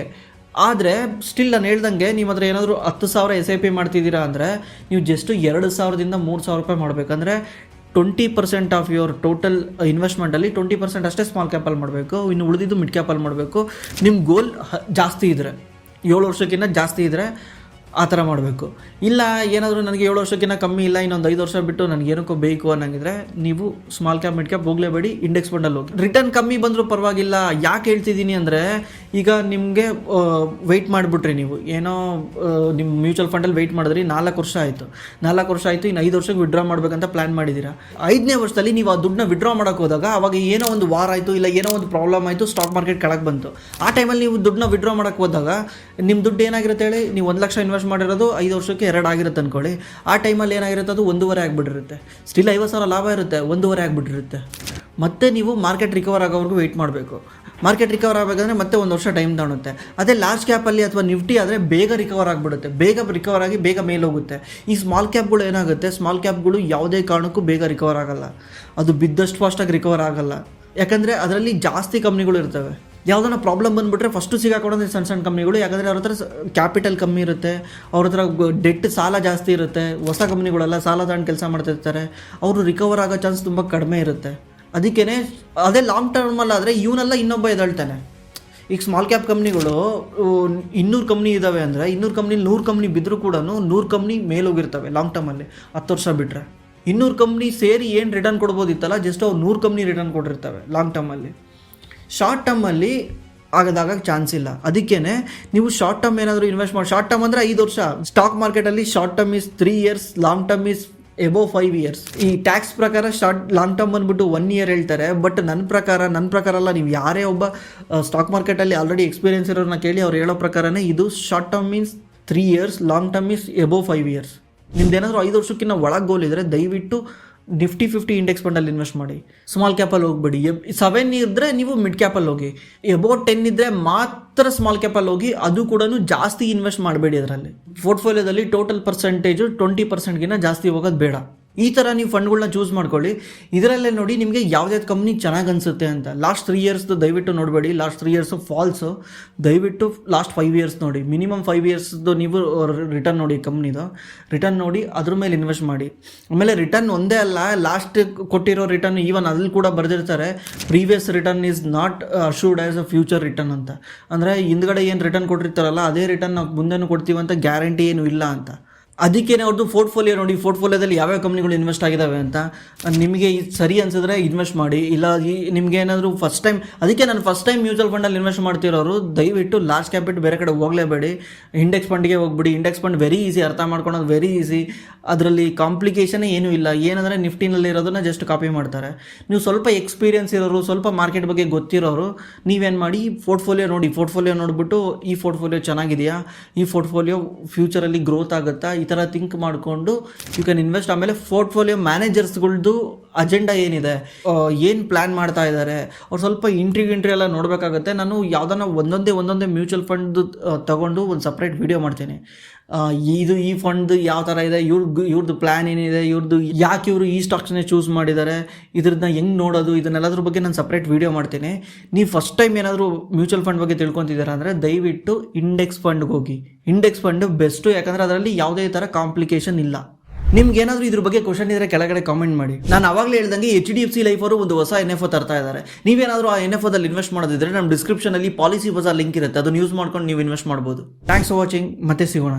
ಆದರೆ ಸ್ಟಿಲ್ ನಾನು ಹೇಳ್ದಂಗೆ ನೀವು ಹತ್ರ ಏನಾದರೂ 10,000 SIP ಮಾಡ್ತಿದ್ದೀರಾ ಅಂದರೆ ನೀವು ಜಸ್ಟ್ 2,000ದಿಂದ 3,000 ರೂಪಾಯಿ ಮಾಡಬೇಕಂದ್ರೆ 20% ಆಫ್ ಯುವರ್ ಟೋಟಲ್ ಇನ್ವೆಸ್ಟ್ಮೆಂಟಲ್ಲಿ 20% ಅಷ್ಟೇ ಸ್ಮಾಲ್ ಕ್ಯಾಪಲ್ಲಿ ಮಾಡಬೇಕು, ಇನ್ನು ಉಳಿದಿದ್ದು ಮಿಡ್ ಕ್ಯಾಪಲ್ಲಿ ಮಾಡಬೇಕು. ನಿಮ್ಮ ಗೋಲ್ ಜಾಸ್ತಿ ಇದ್ದರೆ, 7 ವರ್ಷಕ್ಕಿಂತ ಜಾಸ್ತಿ ಇದ್ದರೆ ಆ ಥರ ಮಾಡಬೇಕು. ಇಲ್ಲ ಏನಾದರೂ ನನಗೆ 7 ವರ್ಷಕ್ಕಿಂತ ಕಮ್ಮಿ ಇಲ್ಲ, ಇನ್ನೊಂದು 5 ವರ್ಷ ಬಿಟ್ಟು ನನಗೆ ಏನಕ್ಕೋ ಬೇಕು ಅನ್ನಂಗಿದ್ರೆ ನೀವು ಸ್ಮಾಲ್ ಕ್ಯಾಪ್ ಮಿಡ್ ಕ್ಯಾಪ್ ಹೋಗಲೇಬೇಡಿ, ಇಂಡೆಕ್ಸ್ ಫಂಡಲ್ಲಿ ಹೋಗಿ. ರಿಟರ್ನ್ ಕಮ್ಮಿ ಬಂದರೂ ಪರವಾಗಿಲ್ಲ. ಯಾಕೆ ಹೇಳ್ತಿದ್ದೀನಿ ಅಂದರೆ, ಈಗ ನಿಮಗೆ ವೆಯ್ಟ್ ಮಾಡಿಬಿಟ್ರಿ ನೀವು, ಏನೋ ನಿಮ್ಮ ಮ್ಯೂಚುವಲ್ ಫಂಡಲ್ಲಿ ವೆಯ್ಟ್ ಮಾಡಿದ್ರಿ, 4 ವರ್ಷ ಆಯಿತು, ಇನ್ನು 5 ವರ್ಷಕ್ಕೆ ವಿಡ್ರಾ ಮಾಡಬೇಕಂತ ಪ್ಲ್ಯಾನ್ ಮಾಡಿದ್ದೀರಾ. 5ನೇ ವರ್ಷದಲ್ಲಿ ನೀವು ಆ ದುಡ್ಡನ್ನ ವಿಡ್ರಾ ಮಾಡೋಕ್ಕೆ ಹೋದಾಗ ಅವಾಗ ಏನೋ ಒಂದು ವಾರ ಆಯಿತು, ಇಲ್ಲ ಏನೋ ಒಂದು ಪ್ರಾಬ್ಲಮ್ ಆಯಿತು, ಸ್ಟಾಕ್ ಮಾರ್ಕೆಟ್ ಕೆಳಗೆ ಬಂತು. ಆ ಟೈಮಲ್ಲಿ ನೀವು ದುಡ್ಡನ್ನ ವಿಡ್ರಾ ಮಾಡೋಕ್ಕೆ ಹೋದಾಗ ನಿಮ್ಮ ದುಡ್ಡು ಏನಾಗಿರುತ್ತೆ ಹೇಳಿ, ನೀವು 1 ಲಕ್ಷ ಇನ್ವೆಸ್ಟ್ ಮಾಡಿರೋದು 5 ವರ್ಷಕ್ಕೆ 2 ಆಗಿರುತ್ತೆ ಅಂದ್ಕೊಳ್ಳಿ. ಆ ಟೈಮಲ್ಲಿ ಏನಾಗಿರುತ್ತೆ, ಅದು 1.5 ಆಗಿಬಿಟ್ಟಿರುತ್ತೆ. ಸ್ಟಿಲ್ 50,000 ಲಾಭ ಇರುತ್ತೆ, 1.5 ಆಗಿಬಿಟ್ಟಿರುತ್ತೆ. ಮತ್ತೆ ನೀವು ಮಾರ್ಕೆಟ್ ರಿಕವರ್ ಆಗೋವರೆಗೂ ವೆಯ್ಟ್ ಮಾಡಬೇಕು. ಮಾರ್ಕೆಟ್ ರಿಕವರ್ ಆಗಬೇಕಂದ್ರೆ ಮತ್ತೆ 1 ವರ್ಷ ಟೈಮ್ ತಗೊಳುತ್ತೆ. ಅದೇ ಲಾರ್ಜ್ ಕ್ಯಾಪಲ್ಲಿ ಅಥವಾ ನಿಫ್ಟಿ ಆದರೆ ಬೇಗ ರಿಕವರ್ ಆಗಿಬಿಡುತ್ತೆ, ಬೇಗ ರಿಕವರ್ ಆಗಿ ಬೇಗ ಮೇಲೆ ಹೋಗುತ್ತೆ. ಈ ಸ್ಮಾಲ್ ಕ್ಯಾಪ್ಗಳು ಏನಾಗುತ್ತೆ, ಸ್ಮಾಲ್ ಕ್ಯಾಪ್ಗಳು ಯಾವುದೇ ಕಾರಣಕ್ಕೂ ಬೇಗ ರಿಕವರ್ ಆಗಲ್ಲ, ಅದು ಬಿದ್ದಷ್ಟು ಫಾಸ್ಟಾಗಿ ರಿಕವರ್ ಆಗಲ್ಲ. ಯಾಕಂದರೆ ಅದರಲ್ಲಿ ಜಾಸ್ತಿ ಕಂಪ್ನಿಗಳು ಇರ್ತವೆ. ಯಾವುದನ್ನ ಪ್ರಾಬ್ಲಮ್ ಬಂದುಬಿಟ್ರೆ ಫಸ್ಟು ಸಿಗಾಕೊಡೋದು ಸಣ್ಣ ಕಂಪ್ನಿಗಳು. ಯಾಕಂದರೆ ಅವ್ರ ಹತ್ರ ಕ್ಯಾಪಿಟಲ್ ಕಮ್ಮಿ ಇರುತ್ತೆ, ಅವ್ರ ಹತ್ರ ಡೆಟ್ ಸಾಲ ಜಾಸ್ತಿ ಇರುತ್ತೆ. ಹೊಸ ಕಂಪ್ನಿಗಳೆಲ್ಲ ಸಾಲ ತಗೊಂಡು ಕೆಲಸ ಮಾಡ್ತಿರ್ತಾರೆ, ಅವರು ರಿಕವರ್ ಆಗೋ ಚಾನ್ಸ್ ತುಂಬ ಕಡಿಮೆ ಇರುತ್ತೆ. ಅದಕ್ಕೇ ಅದೇ ಲಾಂಗ್ ಟರ್ಮಲ್ಲಾದರೆ ಇವನ್ನೆಲ್ಲ ಇನ್ನೊಬ್ಬ ಎದ್ದೇಳ್ತಾನೆ. ಈಗ ಸ್ಮಾಲ್ ಕ್ಯಾಪ್ ಕಂಪ್ನಿಗಳು 200 ಕಂಪ್ನಿ ಇದ್ದಾವೆ ಅಂದರೆ 200 ಕಂಪ್ನಿ 100 ಕಂಪ್ನಿ ಬಿದ್ದರೂ ಕೂಡ 100 ಕಂಪ್ನಿ ಮೇಲೋಗಿರ್ತವೆ ಲಾಂಗ್ ಟರ್ಮಲ್ಲಿ. 10 ವರ್ಷ ಬಿಟ್ಟರೆ 200 ಕಂಪ್ನಿ ಸೇರಿ ಏನು ರಿಟರ್ನ್ ಕೊಡ್ಬೋದಿತ್ತಲ್ಲ, ಜಸ್ಟ್ ಅವ್ರು 100 ಕಂಪ್ನಿ ರಿಟರ್ನ್ ಕೊಟ್ಟಿರ್ತವೆ ಲಾಂಗ್ ಟರ್ಮಲ್ಲಿ. ಶಾರ್ಟ್ ಟರ್ಮಲ್ಲಿ ಆಗೋದಾಗಕ್ಕೆ ಚಾನ್ಸ್ ಇಲ್ಲ. ಅದಕ್ಕೇ ನೀವು ಶಾರ್ಟ್ ಟರ್ಮ್ ಏನಾದರೂ ಇನ್ವೆಸ್ಟ್ ಮಾಡಿ, ಶಾರ್ಟ್ ಟರ್ಮ್ ಅಂದರೆ 5 ವರ್ಷ. ಸ್ಟಾಕ್ ಮಾರ್ಕೆಟಲ್ಲಿ short term is 3 years, long term is above 5 years. ಈ ಟ್ಯಾಕ್ಸ್ ಪ್ರಕಾರ ಲಾಂಗ್ ಟರ್ಮ್ ಬಂದುಬಿಟ್ಟು 1 ಇಯರ್ ಹೇಳ್ತಾರೆ. ಬಟ್ ನನ್ನ ಪ್ರಕಾರ ಅಲ್ಲ, ನೀವು ಯಾರೇ ಒಬ್ಬ ಸ್ಟಾಕ್ ಮಾರ್ಕೆಟಲ್ಲಿ ಆಲ್ರೆಡಿ ಎಕ್ಸ್ಪೀರಿಯನ್ಸ್ ಇರೋರನ್ನ ಕೇಳಿ ಅವ್ರು ಹೇಳೋ ಪ್ರಕಾರನೇ ಇದು short term means 3 years, long term is above 5 years. ನಿಮ್ದೇನಾದರೂ 5 ವರ್ಷಕ್ಕಿಂತ ಒಳಗೆ ಗೋಲ್ ಇದ್ದರೆ ದಯವಿಟ್ಟು ನಿಫ್ಟಿ 50 ಇಂಡೆಕ್ಸ್ ಫಂಡಲ್ಲಿ ಇನ್ವೆಸ್ಟ್ ಮಾಡಿ. ಸ್ಮಾಲ್ ಕ್ಯಾಪಲ್ಲಿ ಹೋಗ್ಬೇಡಿ. 7 ಇದ್ದರೆ ನೀವು ಮಿಡ್ ಕ್ಯಾಪಲ್ಲಿ ಹೋಗಿ, ಅಬೌಟ್ 10 ಇದ್ದರೆ ಮಾತ್ರ ಸ್ಮಾಲ್ ಕ್ಯಾಪಲ್ಲಿ ಹೋಗಿ. ಅದು ಕೂಡ ಜಾಸ್ತಿ ಇನ್ವೆಸ್ಟ್ ಮಾಡಬೇಡಿ. ಅದರಲ್ಲಿ ಪೋರ್ಟ್ಫೋಲಿಯೋದಲ್ಲಿ ಟೋಟಲ್ ಪರ್ಸೆಂಟೇಜು 20%ಗಿಂತ ಜಾಸ್ತಿ ಹೋಗೋದು ಬೇಡ. ಈ ಥರ ನೀವು ಫಂಡ್ಗಳನ್ನ ಚೂಸ್ ಮಾಡ್ಕೊಳ್ಳಿ. ಇದರಲ್ಲೇ ನೋಡಿ ನಿಮಗೆ ಯಾವುದ್ಯಾವ್ದು ಕಂಪ್ನಿ ಚೆನ್ನಾಗಿ ಅನಿಸುತ್ತೆ ಅಂತ. ಲಾಸ್ಟ್ 3 ಇಯರ್ಸ್ದು ದಯವಿಟ್ಟು ನೋಡಬೇಡಿ, ಲಾಸ್ಟ್ 3 ಇಯರ್ಸು ಫಾಲ್ಸು. ದಯವಿಟ್ಟು ಲಾಸ್ಟ್ 5 ಇಯರ್ಸ್ ನೋಡಿ, ಮಿನಿಮಮ್ 5 ಇಯರ್ಸ್ದು ನೀವು ರಿಟರ್ನ್ ನೋಡಿ, ಕಂಪ್ನಿದು ರಿಟರ್ನ್ ನೋಡಿ, ಅದ್ರ ಮೇಲೆ ಇನ್ವೆಸ್ಟ್ ಮಾಡಿ. ಆಮೇಲೆ ರಿಟರ್ನ್ ಒಂದೇ ಅಲ್ಲ, ಲಾಸ್ಟ್ ಕೊಟ್ಟಿರೋ ರಿಟರ್ನ್ ಈವನ್ ಅದ್ರಲ್ಲಿ ಕೂಡ ಬರೆದಿರ್ತಾರೆ previous return is not assured as a future return ಅಂತ. ಅಂದರೆ ಹಿಂದ್ಗಡೆ ಏನು ರಿಟರ್ನ್ ಕೊಟ್ಟಿರ್ತಾರಲ್ಲ ಅದೇ ರಿಟರ್ನ್ ನಾವು ಮುಂದೆನೂ ಕೊಡ್ತೀವಂತ ಗ್ಯಾರಂಟಿ ಏನು ಇಲ್ಲ ಅಂತ. ಅದಕ್ಕೇ ಅವ್ರದ್ದು ಪೋರ್ಟ್ಫೋಲಿಯೋ ನೋಡಿ, ಪೋರ್ಟ್ಫೋಲಿಯೋದಲ್ಲಿ ಯಾವ್ಯಾವ ಕಂಪ್ನಿಗಳು ಇನ್ವೆಸ್ಟ್ ಆಗಿದ್ದಾವೆ ಅಂತ ನಿಮಗೆ ಸರಿ ಅನಿಸಿದ್ರೆ ಇನ್ವೆಸ್ಟ್ ಮಾಡಿ. ಇಲ್ಲ ನಿಮಗೆ ಏನಾದರೂ ಫಸ್ಟ್ ಟೈಮ್, ಅದಕ್ಕೆ ನಾನು ಫಸ್ಟ್ ಟೈಮ್ ಮ್ಯೂಚುವಲ್ ಫಂಡಲ್ಲಿ ಇನ್ವೆಸ್ಟ್ ಮಾಡ್ತಿರೋರು ದಯವಿಟ್ಟು ಲಾರ್ಜ್ ಕ್ಯಾಪ್ ಬಿಟ್ಟು ಬೇರೆ ಕಡೆ ಹೋಗಲೇಬೇಡಿ, ಇಂಡೆಕ್ಸ್ ಫಂಡ್ಗೆ ಹೋಗ್ಬಿಡಿ. ಇಂಡೆಕ್ಸ್ ಫಂಡ್ ವೆರಿ ಈಸಿ, ಅರ್ಥ ಮಾಡ್ಕೊಳೋದು ವೆರಿ ಈಸಿ. ಅದರಲ್ಲಿ ಕಾಂಪ್ಲಿಕೇಶನೇ ಏನೂ ಇಲ್ಲ. ಏನಂದರೆ ನಿಫ್ಟಿನಲ್ಲಿ ಇರೋದನ್ನ ಜಸ್ಟ್ ಕಾಪಿ ಮಾಡ್ತಾರೆ. ನೀವು ಸ್ವಲ್ಪ ಎಕ್ಸ್ಪೀರಿಯನ್ಸ್ ಇರೋರು, ಸ್ವಲ್ಪ ಮಾರ್ಕೆಟ್ ಬಗ್ಗೆ ಗೊತ್ತಿರೋರು ನೀವೇನು ಮಾಡಿ, ಪೋರ್ಟ್ಫೋಲಿಯೋ ನೋಡಿ, ಪೋರ್ಟ್ಫೋಲಿಯೋ ನೋಡಿಬಿಟ್ಟು ಈ ಪೋರ್ಟ್ಫೋಲಿಯೋ ಚೆನ್ನಾಗಿದೆಯಾ, ಈ ಪೋರ್ಟ್ಫೋಲಿಯೋ ಫ್ಯೂಚರಲ್ಲಿ ಗ್ರೋತ್ ಆಗುತ್ತಾ, ಈ ಥರ ಥಿಂಕ್ ಮಾಡಿಕೊಂಡು ಯು ಕ್ಯಾನ್ ಇನ್ವೆಸ್ಟ್. ಆಮೇಲೆ ಪೋರ್ಟ್ಫೋಲಿಯೋ ಮ್ಯಾನೇಜರ್ಸ್ಗಳ್ದು ಅಜೆಂಡಾ ಏನಿದೆ, ಏನು ಪ್ಲ್ಯಾನ್ ಮಾಡ್ತಾ ಇದ್ದಾರೆ, ಅವ್ರು ಸ್ವಲ್ಪ ಇಂಟ್ರಿ ಎಲ್ಲ ನೋಡಬೇಕಾಗುತ್ತೆ. ನಾನು ಯಾವುದನ್ನ ಒಂದೊಂದೇ ಮ್ಯೂಚುವಲ್ ಫಂಡ್ ತಗೊಂಡು ಒಂದು ಸಪ್ರೇಟ್ ವಿಡಿಯೋ ಮಾಡ್ತೀನಿ. ಈ ಫಂಡ್ ಯಾವ ಥರ ಇದೆ, ಇವ್ರದ್ದು ಪ್ಲ್ಯಾನ್ ಏನಿದೆ, ಯಾಕೆ ಇವರು ಈ ಸ್ಟಾಕ್ಸ್ನೇ ಚೂಸ್ ಮಾಡಿದ್ದಾರೆ, ಇದ್ರನ್ನ ಹೆಂಗೆ ನೋಡೋದು, ಇದನ್ನೆಲ್ಲದ್ರ ಬಗ್ಗೆ ನಾನು ಸಪ್ರೇಟ್ ವೀಡಿಯೋ ಮಾಡ್ತೀನಿ. ನೀವು ಫಸ್ಟ್ ಟೈಮ್ ಏನಾದರೂ ಮ್ಯೂಚುವಲ್ ಫಂಡ್ ಬಗ್ಗೆ ತಿಳ್ಕೊತಿದ್ದೀರಾ ಅಂದರೆ ದಯವಿಟ್ಟು ಇಂಡೆಕ್ಸ್ ಫಂಡ್ಗೆ ಹೋಗಿ. ಇಂಡೆಕ್ಸ್ ಫಂಡ್ ಬೆಸ್ಟು, ಯಾಕಂದರೆ ಅದರಲ್ಲಿ ಯಾವುದೇ ಥರ ಕಾಂಪ್ಲಿಕೇಶನ್ ಇಲ್ಲ. ನಿಮ್ಗೆ ಏನಾದರೂ ಇದ್ರ ಬಗ್ಗೆ ಕ್ವಶನ್ ಇದ್ದರೆ ಕೆಳಗಡೆ ಕಾಮೆಂಟ್ ಮಾಡಿ. ನಾನು ಆವಾಗಲೇ ಹೇಳ್ದಂಗೆ HDFC ಲೈಫ್ ಅವರು ಒಂದು ಹೊಸ NFO ತರ್ತಾ ಇದ್ದಾರೆ. ನೀವೇನಾದರೂ ಆ NFOದಲ್ಲಿ ಇನ್ವೆಸ್ಟ್ ಮಾಡೋದಿದ್ರೆ ನಮ್ಮ ಡಿಸ್ಕ್ರಿಪ್ಷನಲ್ಲಿ ಪಾಲಿಸಿ ಬಜಾರ್ ಲಿಂಕ್ ಇರುತ್ತೆ, ಅದನ್ನು ಯೂಸ್ ಮಾಡ್ಕೊಂಡು ನೀವು ಇನ್ವೆಸ್ಟ್ ಮಾಡ್ಬೋದು. ಥ್ಯಾಂಕ್ಸ್ ಫಾರ್ ವಾಚಿಂಗ್, ಮತ್ತೆ ಸಿಗೋಣ.